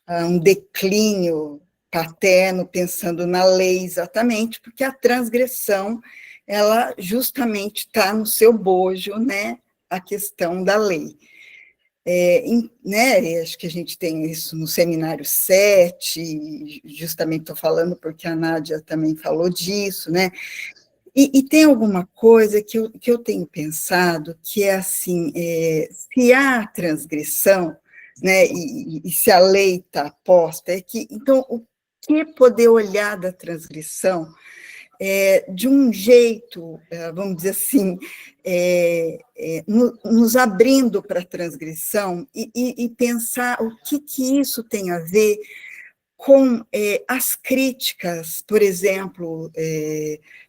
um declínio paterno pensando na lei exatamente, porque a transgressão, ela justamente está no seu bojo, né, a questão da lei. Né, acho que a gente tem isso no seminário 7, justamente estou falando porque a Nádia também falou disso, né, e tem alguma coisa que eu tenho pensado, que é assim, se há transgressão, né, e se a lei está posta, então, o que poder olhar da transgressão de um jeito, vamos dizer assim, nos abrindo para a transgressão e pensar o que isso tem a ver com as críticas, por exemplo,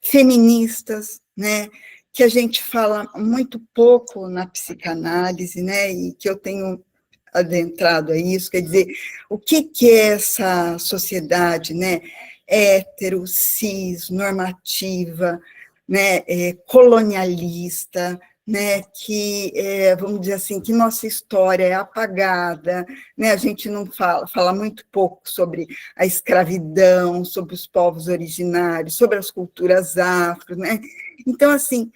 feministas, né, que a gente fala muito pouco na psicanálise, né, e que eu tenho adentrado a isso, quer dizer, o que é essa sociedade, né, hétero, cis, normativa, né, colonialista, né, que, vamos dizer assim, que nossa história é apagada, né, a gente não fala muito pouco sobre a escravidão, sobre os povos originários, sobre as culturas afro, né, então, assim,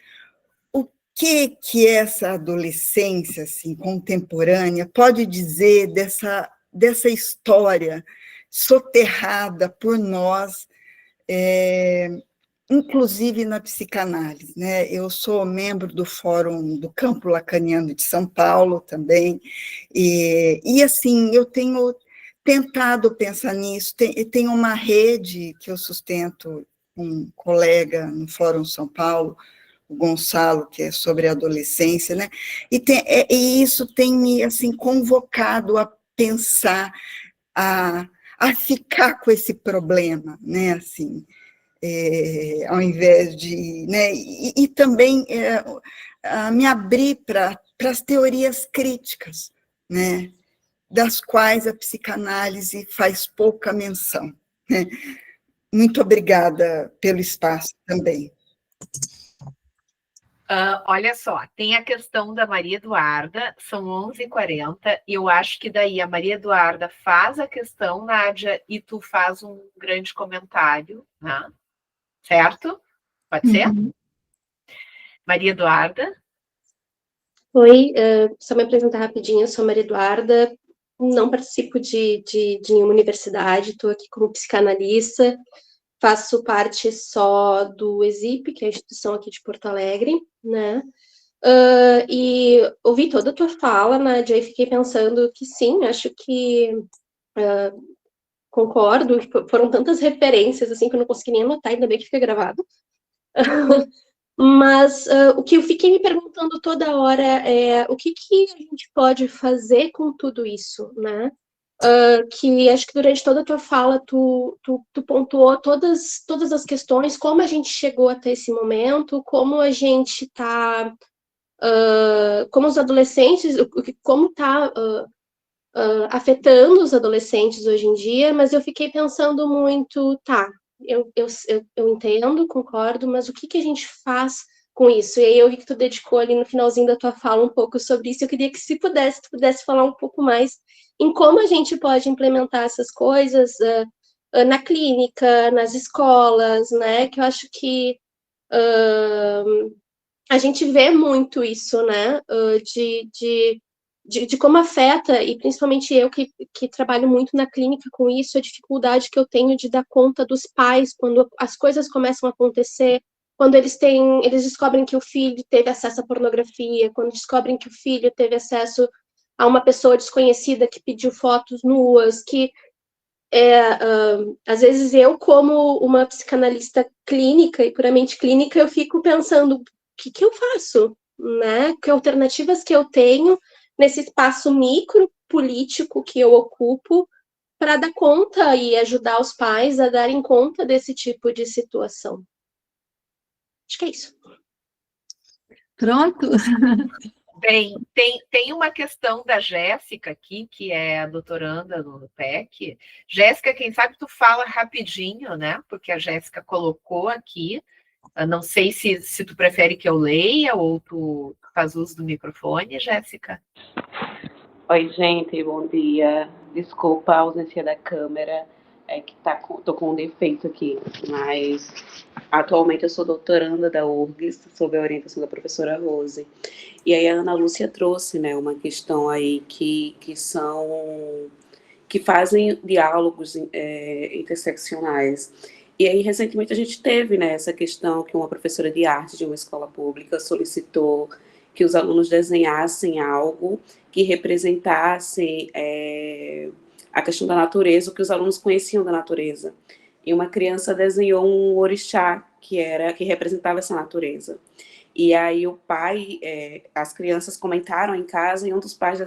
o que essa adolescência, assim, contemporânea pode dizer dessa história soterrada por nós, inclusive na psicanálise, né? Eu sou membro do Fórum do Campo Lacaniano de São Paulo também, e assim, eu tenho tentado pensar nisso, tem uma rede que eu sustento com um colega no Fórum São Paulo, o Gonçalo, que é sobre a adolescência, né? E isso tem me, assim, convocado a pensar, a ficar com esse problema, né, assim, ao invés de, né, e também me abrir para as teorias críticas, né, das quais a psicanálise faz pouca menção, né. Muito obrigada pelo espaço também. Olha só, tem a questão da Maria Eduarda, são 11h40, e eu acho que daí a Maria Eduarda faz a questão, Nádia, e tu faz um grande comentário, né? Certo? Pode ser? Uhum. Maria Eduarda? Oi, só me apresentar rapidinho, eu sou Maria Eduarda, não participo de nenhuma universidade, estou aqui como psicanalista, faço parte só do ESIP, que é a instituição aqui de Porto Alegre, né? E ouvi toda a tua fala, Nádia, e fiquei pensando que sim, acho que concordo, foram tantas referências, assim, que eu não consegui nem anotar, ainda bem que fica gravado. Mas o que eu fiquei me perguntando toda hora é o que a gente pode fazer com tudo isso, né? Que acho que durante toda a tua fala tu pontuou todas as questões, como a gente chegou até esse momento, como a gente está, como os adolescentes, como está afetando os adolescentes hoje em dia, mas eu fiquei pensando muito, tá, eu entendo, concordo, mas o que a gente faz com isso? E aí eu vi que tu dedicou ali no finalzinho da tua fala um pouco sobre isso, eu queria que tu pudesse falar um pouco mais em como a gente pode implementar essas coisas na clínica, nas escolas, né, que eu acho que a gente vê muito isso, né, de como afeta, e principalmente eu que trabalho muito na clínica com isso, a dificuldade que eu tenho de dar conta dos pais quando as coisas começam a acontecer, quando eles descobrem que o filho teve acesso à pornografia, quando descobrem que o filho teve acesso a uma pessoa desconhecida que pediu fotos nuas, que às vezes eu, como uma psicanalista clínica e puramente clínica, eu fico pensando, o que eu faço, né? Que alternativas que eu tenho nesse espaço micro político que eu ocupo para dar conta e ajudar os pais a darem conta desse tipo de situação. Acho que é isso. Pronto? Bem, tem uma questão da Jéssica aqui, que é a doutoranda no PEC. Jéssica, quem sabe tu fala rapidinho, né? Porque a Jéssica colocou aqui. Eu não sei se tu prefere que eu leia ou tu faz uso do microfone, Jéssica. Oi, gente, bom dia. Desculpa a ausência da câmera, é que tô com um defeito aqui, mas atualmente eu sou doutoranda da URGS, sob a orientação da professora Rose. E aí a Ana Lúcia trouxe, né, uma questão aí que fazem diálogos interseccionais. E aí, recentemente, a gente teve, né, essa questão que uma professora de arte de uma escola pública solicitou que os alunos desenhassem algo que representasse a questão da natureza, o que os alunos conheciam da natureza. E uma criança desenhou um orixá que representava essa natureza. E aí o pai, as crianças comentaram em casa, e um dos pais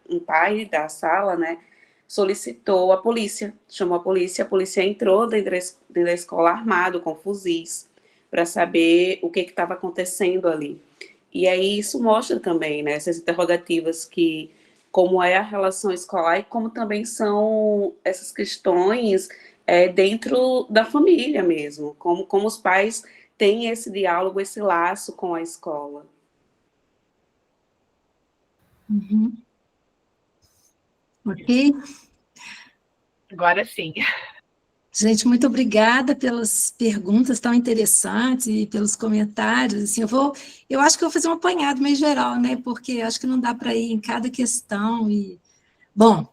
um pai da sala, né, solicitou a polícia, chamou a polícia entrou dentro da escola armado, com fuzis, para saber o que estava acontecendo ali. E aí isso mostra também, né, essas interrogativas que, como é a relação escolar e como também são essas questões dentro da família mesmo, como os pais têm esse diálogo, esse laço com a escola. Uhum. Ok? Agora sim. Gente, muito obrigada pelas perguntas tão interessantes e pelos comentários. Assim, eu acho que eu vou fazer um apanhado meio geral, né? Porque acho que não dá para ir em cada questão. Bom,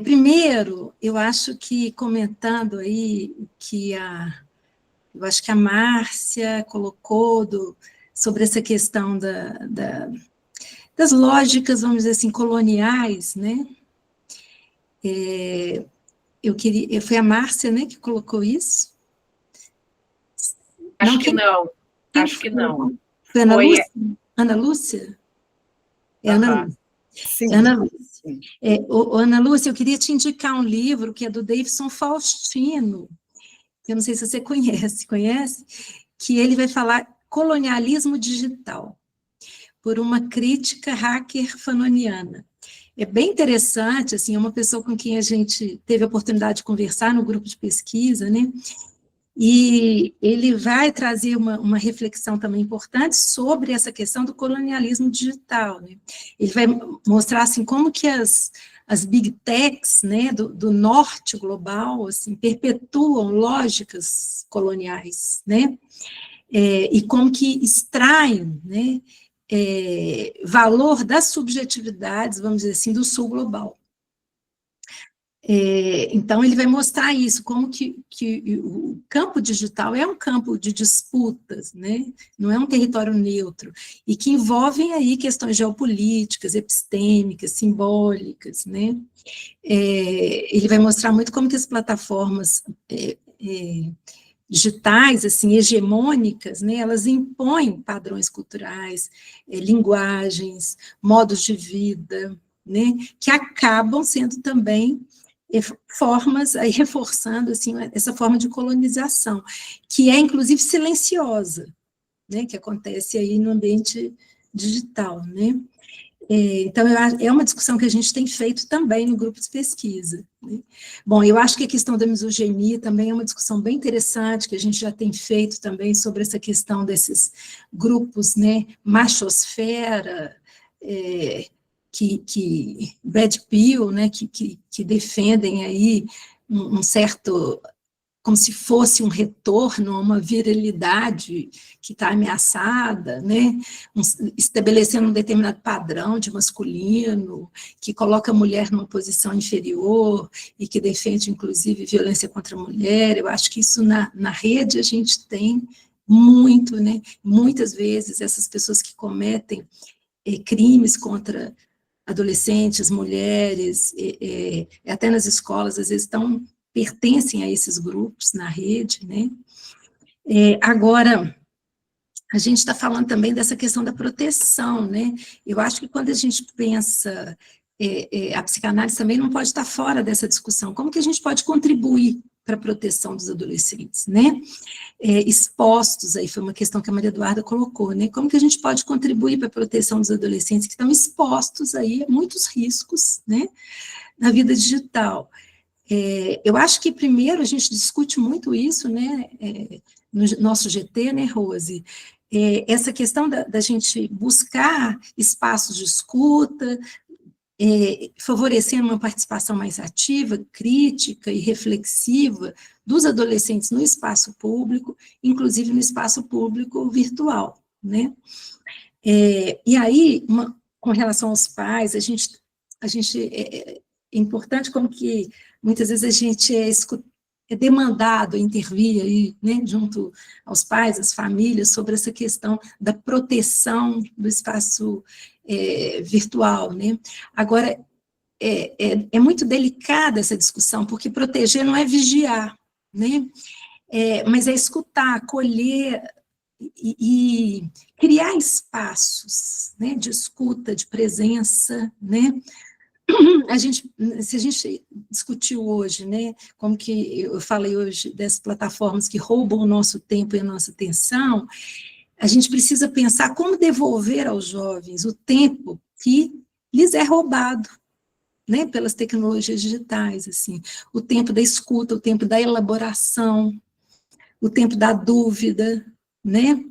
primeiro, eu acho que comentando aí que eu acho que a Márcia colocou sobre essa questão das lógicas, vamos dizer assim, coloniais, né? Foi a Márcia, né, que colocou isso? Acho que não. Acho que não. Foi Ana Lúcia? Ana Lúcia? É Ana Lúcia. Sim. Ana Lúcia. Ana Lúcia, eu queria te indicar um livro que é do Davidson Faustino, que eu não sei se você conhece? Que ele vai falar colonialismo digital, por uma crítica hacker fanoniana. É bem interessante, assim, é uma pessoa com quem a gente teve a oportunidade de conversar no grupo de pesquisa, né? E ele vai trazer uma reflexão também importante sobre essa questão do colonialismo digital, né? Ele vai mostrar, assim, como que as big techs, né, do norte global, assim, perpetuam lógicas coloniais, né? E como que extraem, né, valor das subjetividades, vamos dizer assim, do sul global. Então, ele vai mostrar isso, como que o campo digital é um campo de disputas, né? Não é um território neutro, e que envolvem aí questões geopolíticas, epistêmicas, simbólicas, né? Ele vai mostrar muito como que as plataformas digitais, assim, hegemônicas, né? Elas impõem padrões culturais, linguagens, modos de vida, né? Que acabam sendo também formas, aí reforçando, assim, essa forma de colonização, que é, inclusive, silenciosa, né, que acontece aí no ambiente digital, né. Então, é uma discussão que a gente tem feito também no grupo de pesquisa, né. Bom, eu acho que a questão da misoginia também é uma discussão bem interessante, que a gente já tem feito também sobre essa questão desses grupos, né, machosfera, que Red Pill, né, que defendem aí um certo, como se fosse um retorno a uma virilidade que está ameaçada, né, estabelecendo um determinado padrão de masculino, que coloca a mulher numa posição inferior e que defende, inclusive, violência contra a mulher. Eu acho que isso na rede a gente tem muito, né, muitas vezes essas pessoas que cometem crimes contra adolescentes, mulheres, até nas escolas, às vezes pertencem a esses grupos na rede, né? Agora, a gente está falando também dessa questão da proteção, né? Eu acho que quando a gente pensa, a psicanálise também não pode estar fora dessa discussão. Como que a gente pode contribuir para a proteção dos adolescentes, né? Expostos, aí foi uma questão que a Maria Eduarda colocou, né? Como que a gente pode contribuir para a proteção dos adolescentes que estão expostos aí a muitos riscos, né, na vida digital? Eu acho que primeiro a gente discute muito isso, né, no nosso GT, né, Rose? Essa questão da gente buscar espaços de escuta, favorecendo uma participação mais ativa, crítica e reflexiva dos adolescentes no espaço público, inclusive no espaço público virtual, né? E aí, com relação aos pais, a gente é importante como que muitas vezes a gente é demandado a intervir aí, né, junto aos pais, às famílias, sobre essa questão da proteção do espaço virtual, né? Agora, é muito delicada essa discussão, porque proteger não é vigiar, né? Mas é escutar, acolher e criar espaços, né, de escuta, de presença, né? Se a gente discutiu hoje, né, como que eu falei hoje dessas plataformas que roubam o nosso tempo e a nossa atenção, a gente precisa pensar como devolver aos jovens o tempo que lhes é roubado, né, pelas tecnologias digitais, assim, o tempo da escuta, o tempo da elaboração, o tempo da dúvida, né?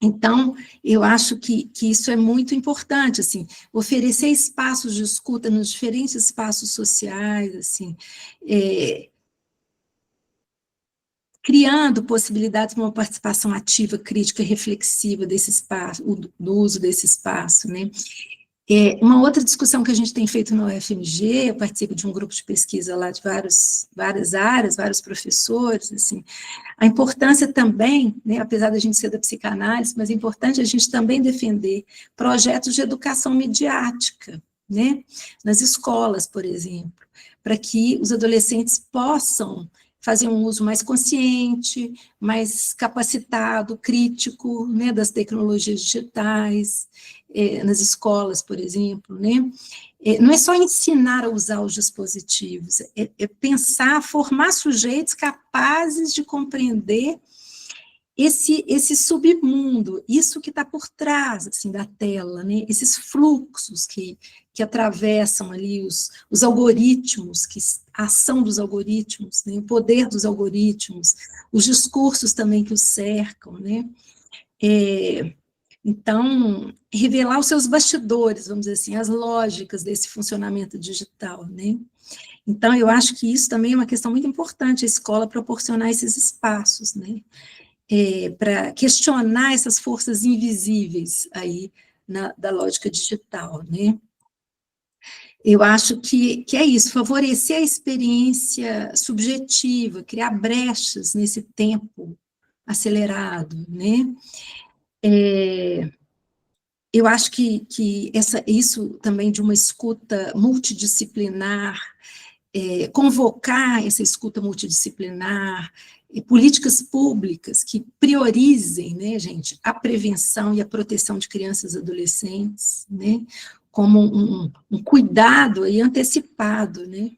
Então, eu acho que isso é muito importante, assim, oferecer espaços de escuta nos diferentes espaços sociais, assim, criando possibilidades de uma participação ativa, crítica e reflexiva desse espaço, do uso desse espaço, né? Uma outra discussão que a gente tem feito na UFMG, eu participo de um grupo de pesquisa lá de várias áreas, vários professores, assim, a importância também, né, apesar da gente ser da psicanálise, mas é importante a gente também defender projetos de educação midiática, né, nas escolas, por exemplo, para que os adolescentes possam fazer um uso mais consciente, mais capacitado, crítico, né, das tecnologias digitais, nas escolas, por exemplo, né? Não é só ensinar a usar os dispositivos, é pensar, formar sujeitos capazes de compreender esse submundo, isso que está por trás assim, da tela, né? Esses fluxos que atravessam ali os algoritmos, a ação dos algoritmos, né? O poder dos algoritmos, os discursos também que os cercam, né? Então, revelar os seus bastidores, vamos dizer assim, as lógicas desse funcionamento digital, né? Então, eu acho que isso também é uma questão muito importante, a escola proporcionar esses espaços, né? Para questionar essas forças invisíveis aí da lógica digital, né? Eu acho que é isso, favorecer a experiência subjetiva, criar brechas nesse tempo acelerado, né? Eu acho que isso também de uma escuta multidisciplinar, convocar essa escuta multidisciplinar, políticas públicas que priorizem, né, gente, a prevenção e a proteção de crianças e adolescentes, né, como um cuidado aí antecipado, né.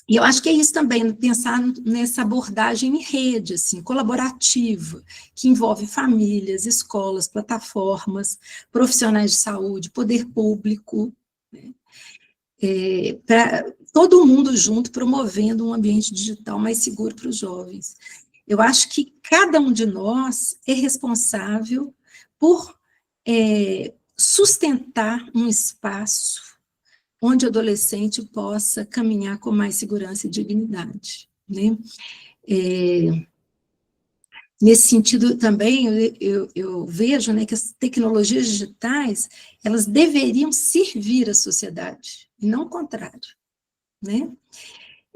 E eu acho que é isso também, pensar nessa abordagem em rede, assim, colaborativa, que envolve famílias, escolas, plataformas, profissionais de saúde, poder público, né, para todo mundo junto promovendo um ambiente digital mais seguro para os jovens. Eu acho que cada um de nós é responsável por sustentar um espaço onde o adolescente possa caminhar com mais segurança e dignidade, né? Nesse sentido também, eu vejo, né, que as tecnologias digitais, elas deveriam servir à sociedade, e não o contrário, né?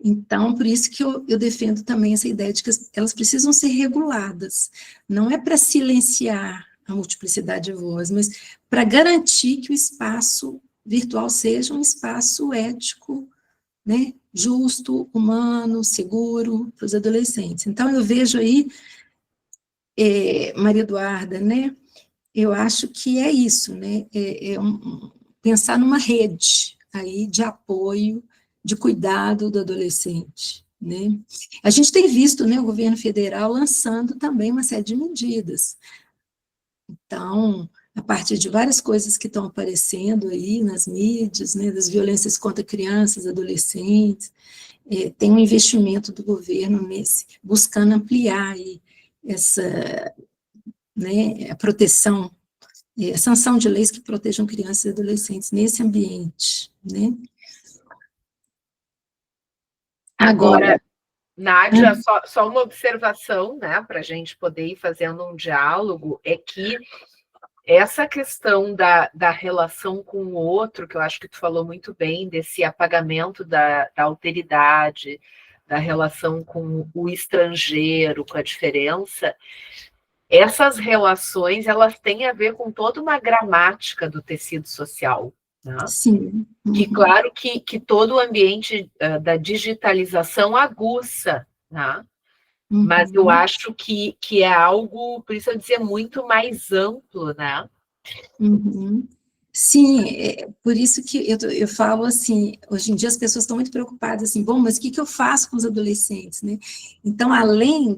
Então, por isso que eu defendo também essa ideia de que elas precisam ser reguladas, não é para silenciar a multiplicidade de voz, mas para garantir que o espaço virtual seja um espaço ético, né, justo, humano, seguro para os adolescentes. Então, eu vejo aí, Maria Eduarda, né, eu acho que é isso, né, pensar numa rede aí de apoio, de cuidado do adolescente, né. A gente tem visto, né, o governo federal lançando também uma série de medidas. Então, a partir de várias coisas que estão aparecendo aí nas mídias, né, das violências contra crianças, adolescentes, tem um investimento do governo buscando ampliar aí essa, né, a proteção, a sanção de leis que protejam crianças e adolescentes nesse ambiente, né. Agora, Nádia, só uma observação, né, para a gente poder ir fazendo um diálogo, é que essa questão da relação com o outro, que eu acho que tu falou muito bem, desse apagamento da alteridade, da relação com o estrangeiro, com a diferença, essas relações, elas têm a ver com toda uma gramática do tecido social, né? sim. Que claro que todo o ambiente da digitalização aguça, né? Mas eu acho que é algo, por isso eu dizia, muito mais amplo, né? Uhum. Sim, por isso que eu falo assim, hoje em dia as pessoas estão muito preocupadas, assim, bom, mas o que eu faço com os adolescentes, né? Então, além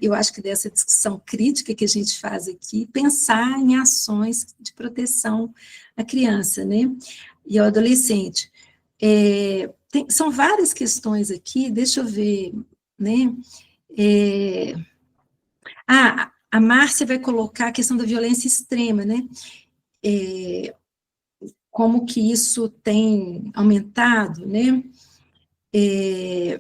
eu acho que dessa discussão crítica que a gente faz aqui, pensar em ações de proteção à criança, né? E ao adolescente. São várias questões aqui, deixa eu ver, né? A Márcia vai colocar a questão da violência extrema, né? Como que isso tem aumentado, né? E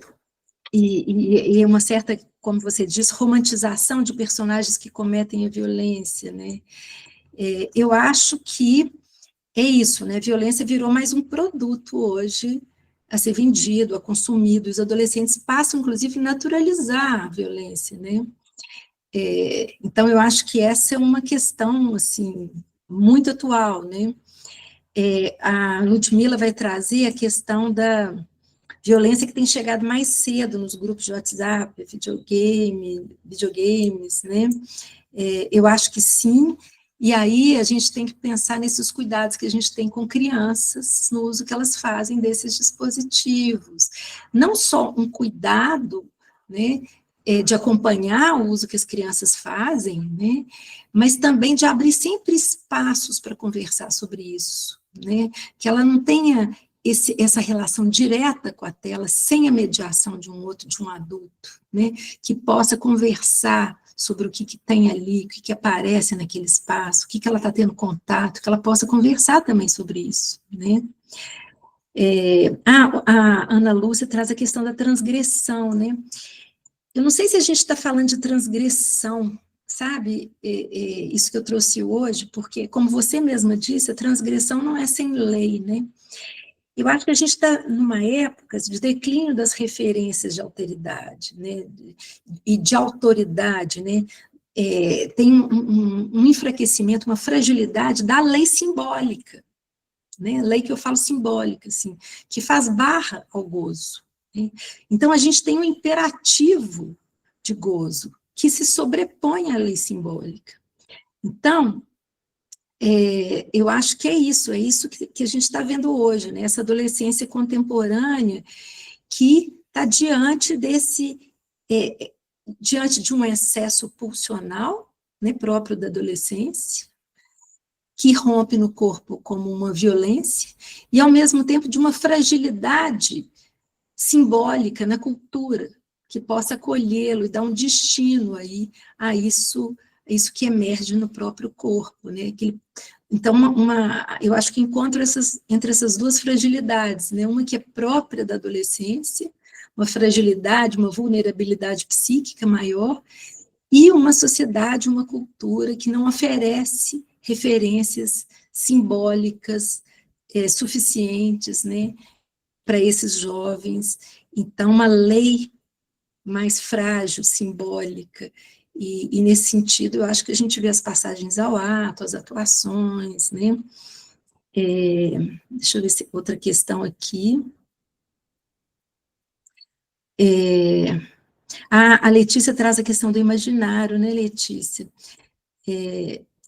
uma certa, como você diz, romantização de personagens que cometem a violência, né? Eu acho que é isso, né? A violência virou mais um produto hoje a ser vendido, a consumido. Os adolescentes passam, inclusive, a naturalizar a violência, né? Então, eu acho que essa é uma questão, assim, muito atual, né? A Ludmila vai trazer a questão da violência que tem chegado mais cedo nos grupos de WhatsApp, videogames, né? Eu acho que sim, e aí a gente tem que pensar nesses cuidados que a gente tem com crianças, no uso que elas fazem desses dispositivos. Não só um cuidado, né, de acompanhar o uso que as crianças fazem, né? Mas também de abrir sempre espaços para conversar sobre isso, né? Que ela não tenha essa relação direta com a tela, sem a mediação de um outro, de um adulto, né? Que possa conversar sobre o que tem ali, o que aparece naquele espaço, o que ela está tendo contato, que ela possa conversar também sobre isso, né? A Ana Lúcia traz a questão da transgressão, né? Eu não sei se a gente está falando de transgressão, sabe? Isso que eu trouxe hoje, porque, como você mesma disse, a transgressão não é sem lei, né? Eu acho que a gente está numa época de declínio das referências de alteridade, né? E de autoridade, né? Tem um enfraquecimento, uma fragilidade da lei simbólica, né? Lei que eu falo simbólica, assim, que faz barra ao gozo. Então, a gente tem um imperativo de gozo que se sobrepõe à lei simbólica. Então, eu acho que é isso que a gente está vendo hoje, né? Essa adolescência contemporânea que está diante de um excesso pulsional, né, próprio da adolescência, que rompe no corpo como uma violência, e, ao mesmo tempo, de uma fragilidade simbólica na cultura, que possa acolhê-lo e dar um destino aí a isso que emerge no próprio corpo, né? Então, eu acho que encontro entre essas duas fragilidades, né? Uma que é própria da adolescência, uma fragilidade, uma vulnerabilidade psíquica maior, e uma sociedade, uma cultura que não oferece referências simbólicas suficientes, né, para esses jovens. Então, uma lei mais frágil, simbólica, e nesse sentido, eu acho que a gente vê as passagens ao ato, as atuações, né? Deixa eu ver se outra questão aqui. A Letícia traz a questão do imaginário, né, Letícia?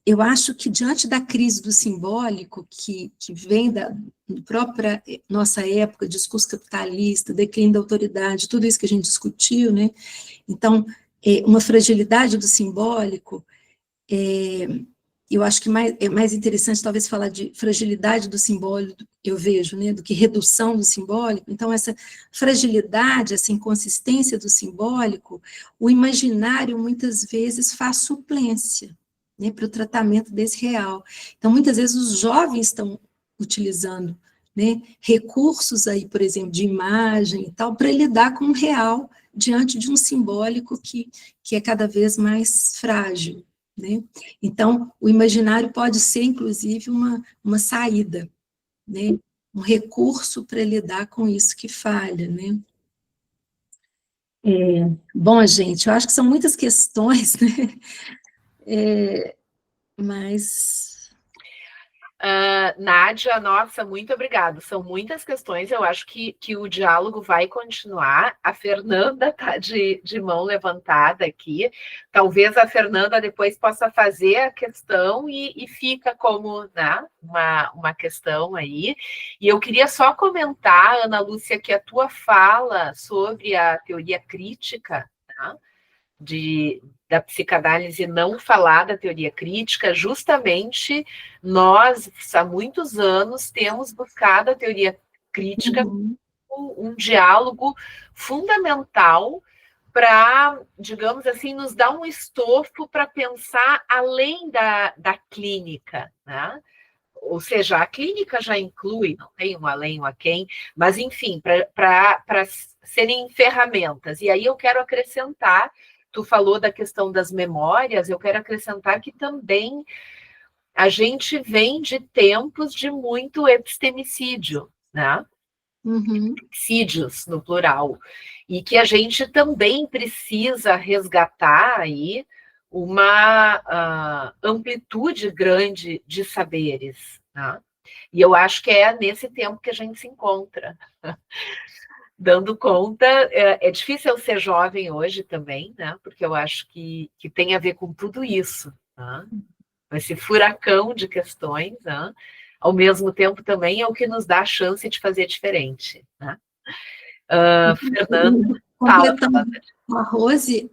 Eu acho que, diante da crise do simbólico, que vem da própria nossa época, discurso capitalista, declínio da autoridade, tudo isso que a gente discutiu, né? Então, uma fragilidade do simbólico, eu acho que é mais interessante, talvez, falar de fragilidade do simbólico, eu vejo, né, do que redução do simbólico. Então, essa fragilidade, essa inconsistência do simbólico, o imaginário, muitas vezes, faz suplência, né, para o tratamento desse real. Então, muitas vezes, os jovens estão utilizando, né, recursos aí, por exemplo, de imagem e tal, para lidar com o real diante de um simbólico que é cada vez mais frágil, né? Então, o imaginário pode ser, inclusive, uma saída, né? Um recurso para lidar com isso que falha, né? Bom, gente, eu acho que são muitas questões, né? Mas... Nádia, nossa, muito obrigada. São muitas questões, eu acho que o diálogo vai continuar. A Fernanda está de mão levantada aqui. Talvez a Fernanda depois possa fazer a questão e fica como, né, uma questão aí. E eu queria só comentar, Ana Lúcia, que a tua fala sobre a teoria crítica, né, da psicanálise não falar da teoria crítica, justamente nós, há muitos anos, temos buscado a teoria crítica como um diálogo fundamental para, digamos assim, nos dar um estofo para pensar além da clínica, né? Ou seja, a clínica já inclui, não tem um além, um aquém, mas, enfim, para serem ferramentas. E aí eu quero acrescentar, tu falou da questão das memórias, eu quero acrescentar que também a gente vem de tempos de muito epistemicídio, né? Epistemicídios, no plural, e que a gente também precisa resgatar aí uma amplitude grande de saberes, né? E eu acho que é nesse tempo que a gente se encontra. Dando conta, é difícil eu ser jovem hoje também, né? Porque eu acho que tem a ver com tudo isso, né? Esse furacão de questões, né? Ao mesmo tempo também é o que nos dá a chance de fazer diferente, né? Fernanda? Completando a Rose,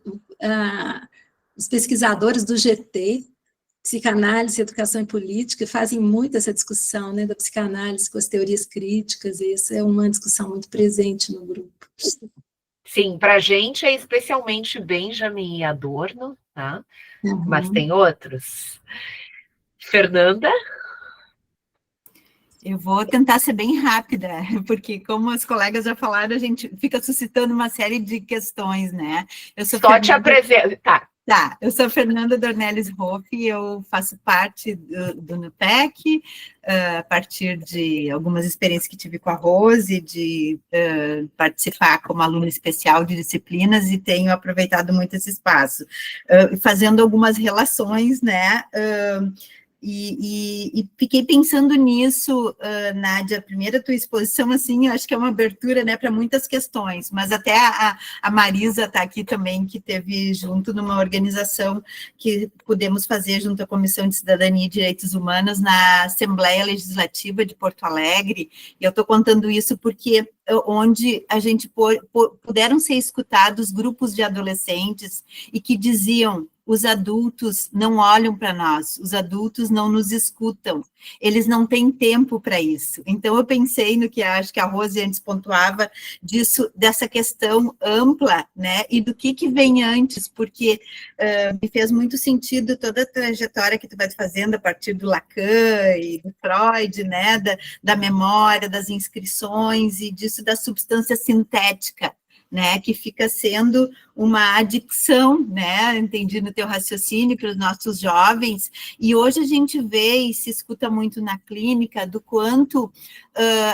os pesquisadores do GT, Psicanálise, Educação e Política, fazem muito essa discussão, né, da psicanálise com as teorias críticas, e essa é uma discussão muito presente no grupo. Sim, para a gente é especialmente Benjamin e Adorno, tá? Uhum. Mas tem outros. Fernanda? Eu vou tentar ser bem rápida, porque, como os colegas já falaram, a gente fica suscitando uma série de questões, né? Eu sou Só te apresento. Tá, eu sou Fernanda Dornelles Hoff, eu faço parte do NUPEC, a partir de algumas experiências que tive com a Rose, de participar como aluna especial de disciplinas, e tenho aproveitado muito esse espaço, fazendo algumas relações, né? E fiquei pensando nisso, Nádia, a primeira tua exposição, assim, eu acho que é uma abertura, né, para muitas questões, mas até a Marisa está aqui também, que teve junto numa organização que pudemos fazer junto à Comissão de Cidadania e Direitos Humanos na Assembleia Legislativa de Porto Alegre, e eu estou contando isso porque onde a gente puderam ser escutados grupos de adolescentes e que diziam: os adultos não olham para nós, os adultos não nos escutam, eles não têm tempo para isso. Então, eu pensei no que acho que a Rose antes pontuava, dessa questão ampla, né, e do que vem antes, porque me fez muito sentido toda a trajetória que tu vai fazendo a partir do Lacan e do Freud, né, da memória, das inscrições e disso da substância sintética, né, que fica sendo uma adicção, né, entendi no teu raciocínio, para os nossos jovens, e hoje a gente vê e se escuta muito na clínica do quanto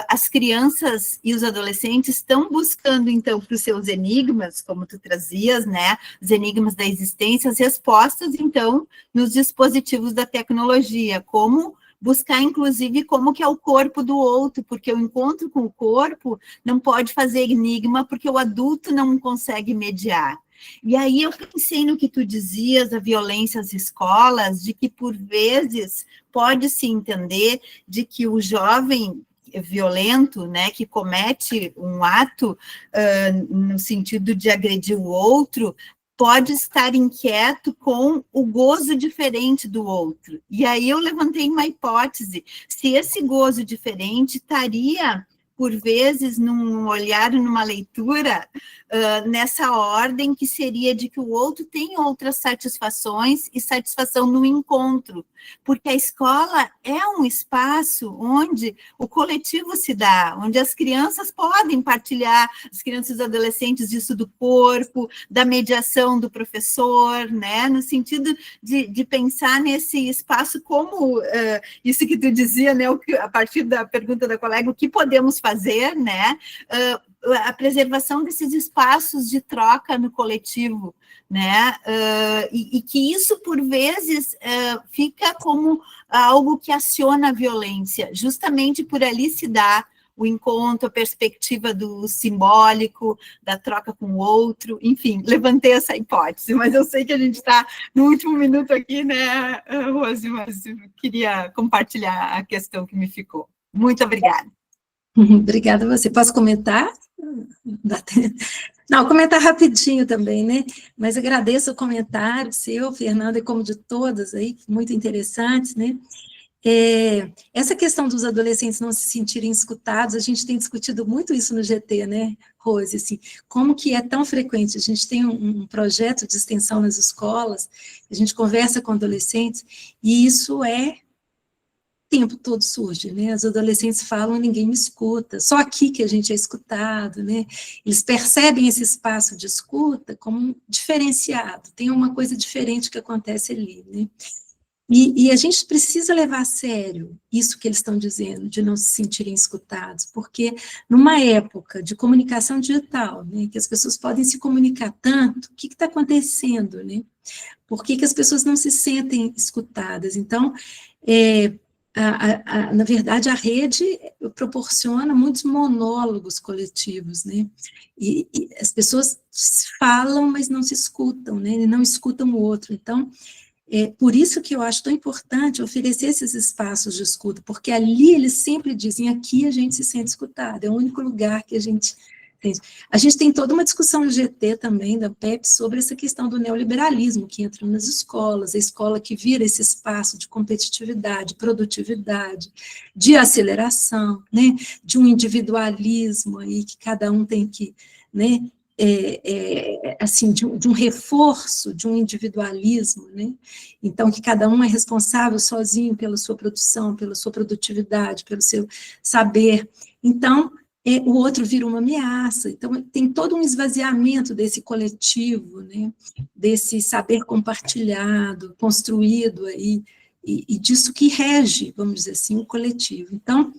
as crianças e os adolescentes estão buscando, então, para os seus enigmas, como tu trazias, né, os enigmas da existência, as respostas, então, nos dispositivos da tecnologia, como buscar, inclusive, como que é o corpo do outro, porque o encontro com o corpo não pode fazer enigma, porque o adulto não consegue mediar. E aí eu pensei no que tu dizias, da violência às escolas, de que, por vezes, pode-se entender de que o jovem violento, né, que comete um ato no sentido de agredir o outro, pode estar inquieto com o gozo diferente do outro. E aí eu levantei uma hipótese, se esse gozo diferente estaria, por vezes, num olhar, numa leitura, nessa ordem que seria de que o outro tem outras satisfações e satisfação no encontro, porque a escola é um espaço onde o coletivo se dá, onde as crianças podem partilhar, as crianças e adolescentes, disso do corpo, da mediação do professor, né, no sentido de pensar nesse espaço como, isso que tu dizia, né, a partir da pergunta da colega, o que podemos fazer, né, a preservação desses espaços de troca no coletivo, né, e que isso, por vezes, fica como algo que aciona a violência, justamente por ali se dá o encontro, a perspectiva do simbólico, da troca com o outro, enfim, levantei essa hipótese, mas eu sei que a gente está no último minuto aqui, né, Rose, mas eu queria compartilhar a questão que me ficou. Muito obrigada. Obrigada a você. Posso comentar? Não, comentar rapidinho também, né? Mas agradeço o comentário seu, Fernanda, e como de todas aí, muito interessantes, né? Essa questão dos adolescentes não se sentirem escutados, a gente tem discutido muito isso no GT, né, Rose, assim, como que é tão frequente, a gente tem um projeto de extensão nas escolas, a gente conversa com adolescentes, e isso o tempo todo surge, né, os adolescentes falam, ninguém me escuta, só aqui que a gente é escutado, né, eles percebem esse espaço de escuta como diferenciado, tem uma coisa diferente que acontece ali, né. E a gente precisa levar a sério isso que eles estão dizendo, de não se sentirem escutados, porque numa época de comunicação digital, né, que as pessoas podem se comunicar tanto, o que está acontecendo, né? Por que as pessoas não se sentem escutadas? Então, na verdade, a rede proporciona muitos monólogos coletivos, né? E as pessoas falam, mas não se escutam, né? E não escutam o outro. Então, por isso que eu acho tão importante oferecer esses espaços de escuta, porque ali eles sempre dizem, aqui a gente se sente escutado, é o único lugar que a gente A gente tem toda uma discussão no GT também, da PEP, sobre essa questão do neoliberalismo que entra nas escolas, a escola que vira esse espaço de competitividade, produtividade, de aceleração, né, de um individualismo aí que cada um tem que, né, assim, de um reforço, de um individualismo, né, então que cada um é responsável sozinho pela sua produção, pela sua produtividade, pelo seu saber. Então, o outro vira uma ameaça. Então, tem todo um esvaziamento desse coletivo, né, desse saber compartilhado, construído aí, e disso que rege, vamos dizer assim, o coletivo. Então,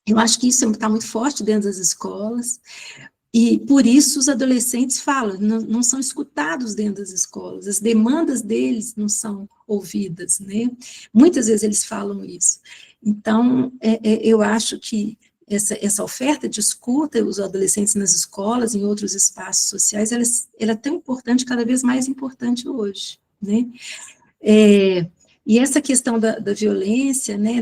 eu acho que isso está muito forte dentro das escolas, e por isso os adolescentes falam, não são escutados dentro das escolas, as demandas deles não são ouvidas, né? Muitas vezes eles falam isso. Então, eu acho que essa oferta de escuta os adolescentes nas escolas, em outros espaços sociais, ela é tão importante, cada vez mais importante hoje, né? E essa questão da violência, né,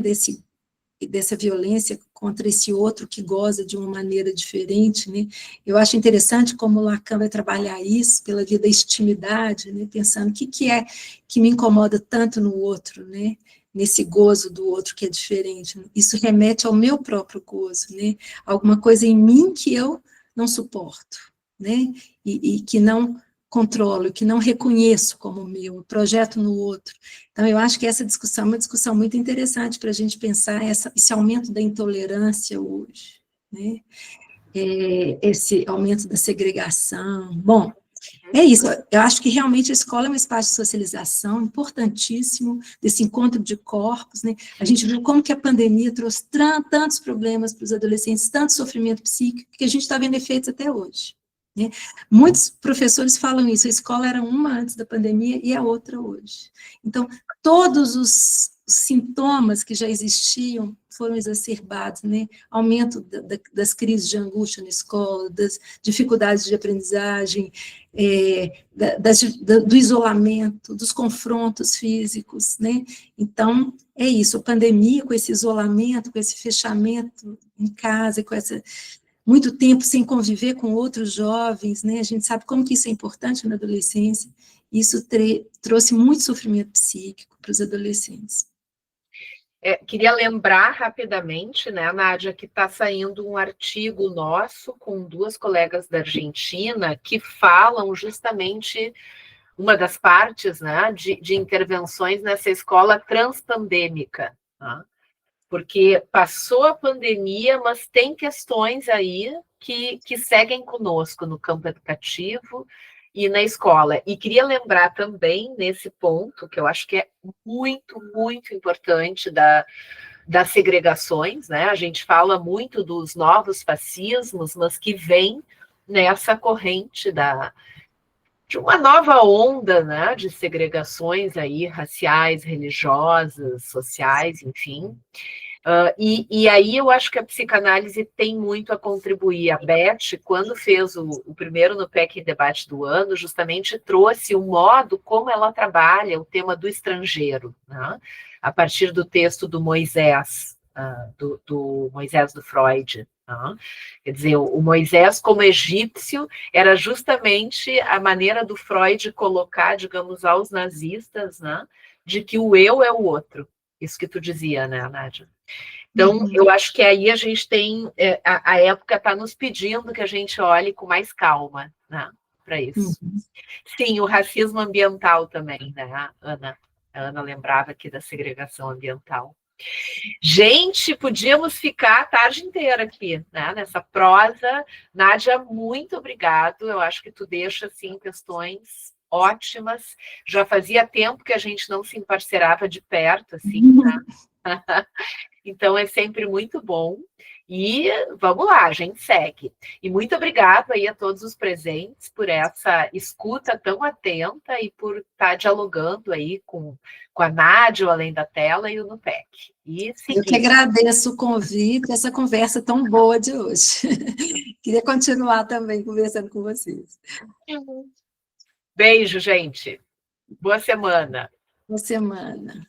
dessa violência contra esse outro que goza de uma maneira diferente, né? Eu acho interessante como o Lacan vai trabalhar isso pela via da intimidade, né? Pensando o que é que me incomoda tanto no outro, né? Nesse gozo do outro que é diferente. Isso remete ao meu próprio gozo, né? Alguma coisa em mim que eu não suporto, né? E que não controlo, que não reconheço como meu, projeto no outro. Então, eu acho que essa discussão é uma discussão muito interessante para a gente pensar esse aumento da intolerância hoje, né? Esse aumento da segregação. Bom, é isso, eu acho que realmente a escola é um espaço de socialização importantíssimo, desse encontro de corpos, né? A gente viu como que a pandemia trouxe tantos problemas para os adolescentes, tanto sofrimento psíquico, que a gente está vendo efeitos até hoje, né? Muitos professores falam isso, a escola era uma antes da pandemia e a outra hoje. Então, todos os sintomas que já existiam foram exacerbados, né? Aumento das crises de angústia na escola, das dificuldades de aprendizagem, do isolamento, dos confrontos físicos, né? Então, é isso, a pandemia, com esse isolamento, com esse fechamento em casa, com muito tempo sem conviver com outros jovens, né? A gente sabe como que isso é importante na adolescência, isso trouxe muito sofrimento psíquico para os adolescentes. Queria lembrar rapidamente, né, Nádia, que está saindo um artigo nosso com duas colegas da Argentina que falam justamente uma das partes, né, de intervenções nessa escola transpandêmica, né? Porque passou a pandemia, mas tem questões aí que seguem conosco no campo educativo e na escola. E queria lembrar também, nesse ponto, que eu acho que é muito, muito importante, das segregações, né? A gente fala muito dos novos fascismos, mas que vem nessa corrente de uma nova onda, né, de segregações aí, raciais, religiosas, sociais, enfim. E aí eu acho que a psicanálise tem muito a contribuir. A Beth, quando fez o primeiro NUPEC em debate do ano, justamente trouxe o modo como ela trabalha o tema do estrangeiro, né, a partir do texto do Moisés, do Moisés do Freud. Quer dizer, o Moisés como egípcio era justamente a maneira do Freud colocar, digamos, aos nazistas, né, de que o eu é o outro. Isso que tu dizia, né, Nádia? Então, eu acho que aí a gente tem, a época está nos pedindo que a gente olhe com mais calma, né, para isso. Sim, o racismo ambiental também, né, Ana? A Ana lembrava aqui da segregação ambiental. Gente, podíamos ficar a tarde inteira aqui, né, nessa prosa. Nádia, muito obrigado. Eu acho que tu deixa, assim, questões ótimas. Já fazia tempo que a gente não se emparcerava de perto, assim, né? Então, é sempre muito bom. E vamos lá, a gente segue. E muito obrigado aí a todos os presentes por essa escuta tão atenta e por estar dialogando aí com a Nádia, o Além da Tela e o NUPEC. Eu que agradeço o convite, essa conversa tão boa de hoje. Queria continuar também conversando com vocês. Beijo, gente. Boa semana. Boa semana.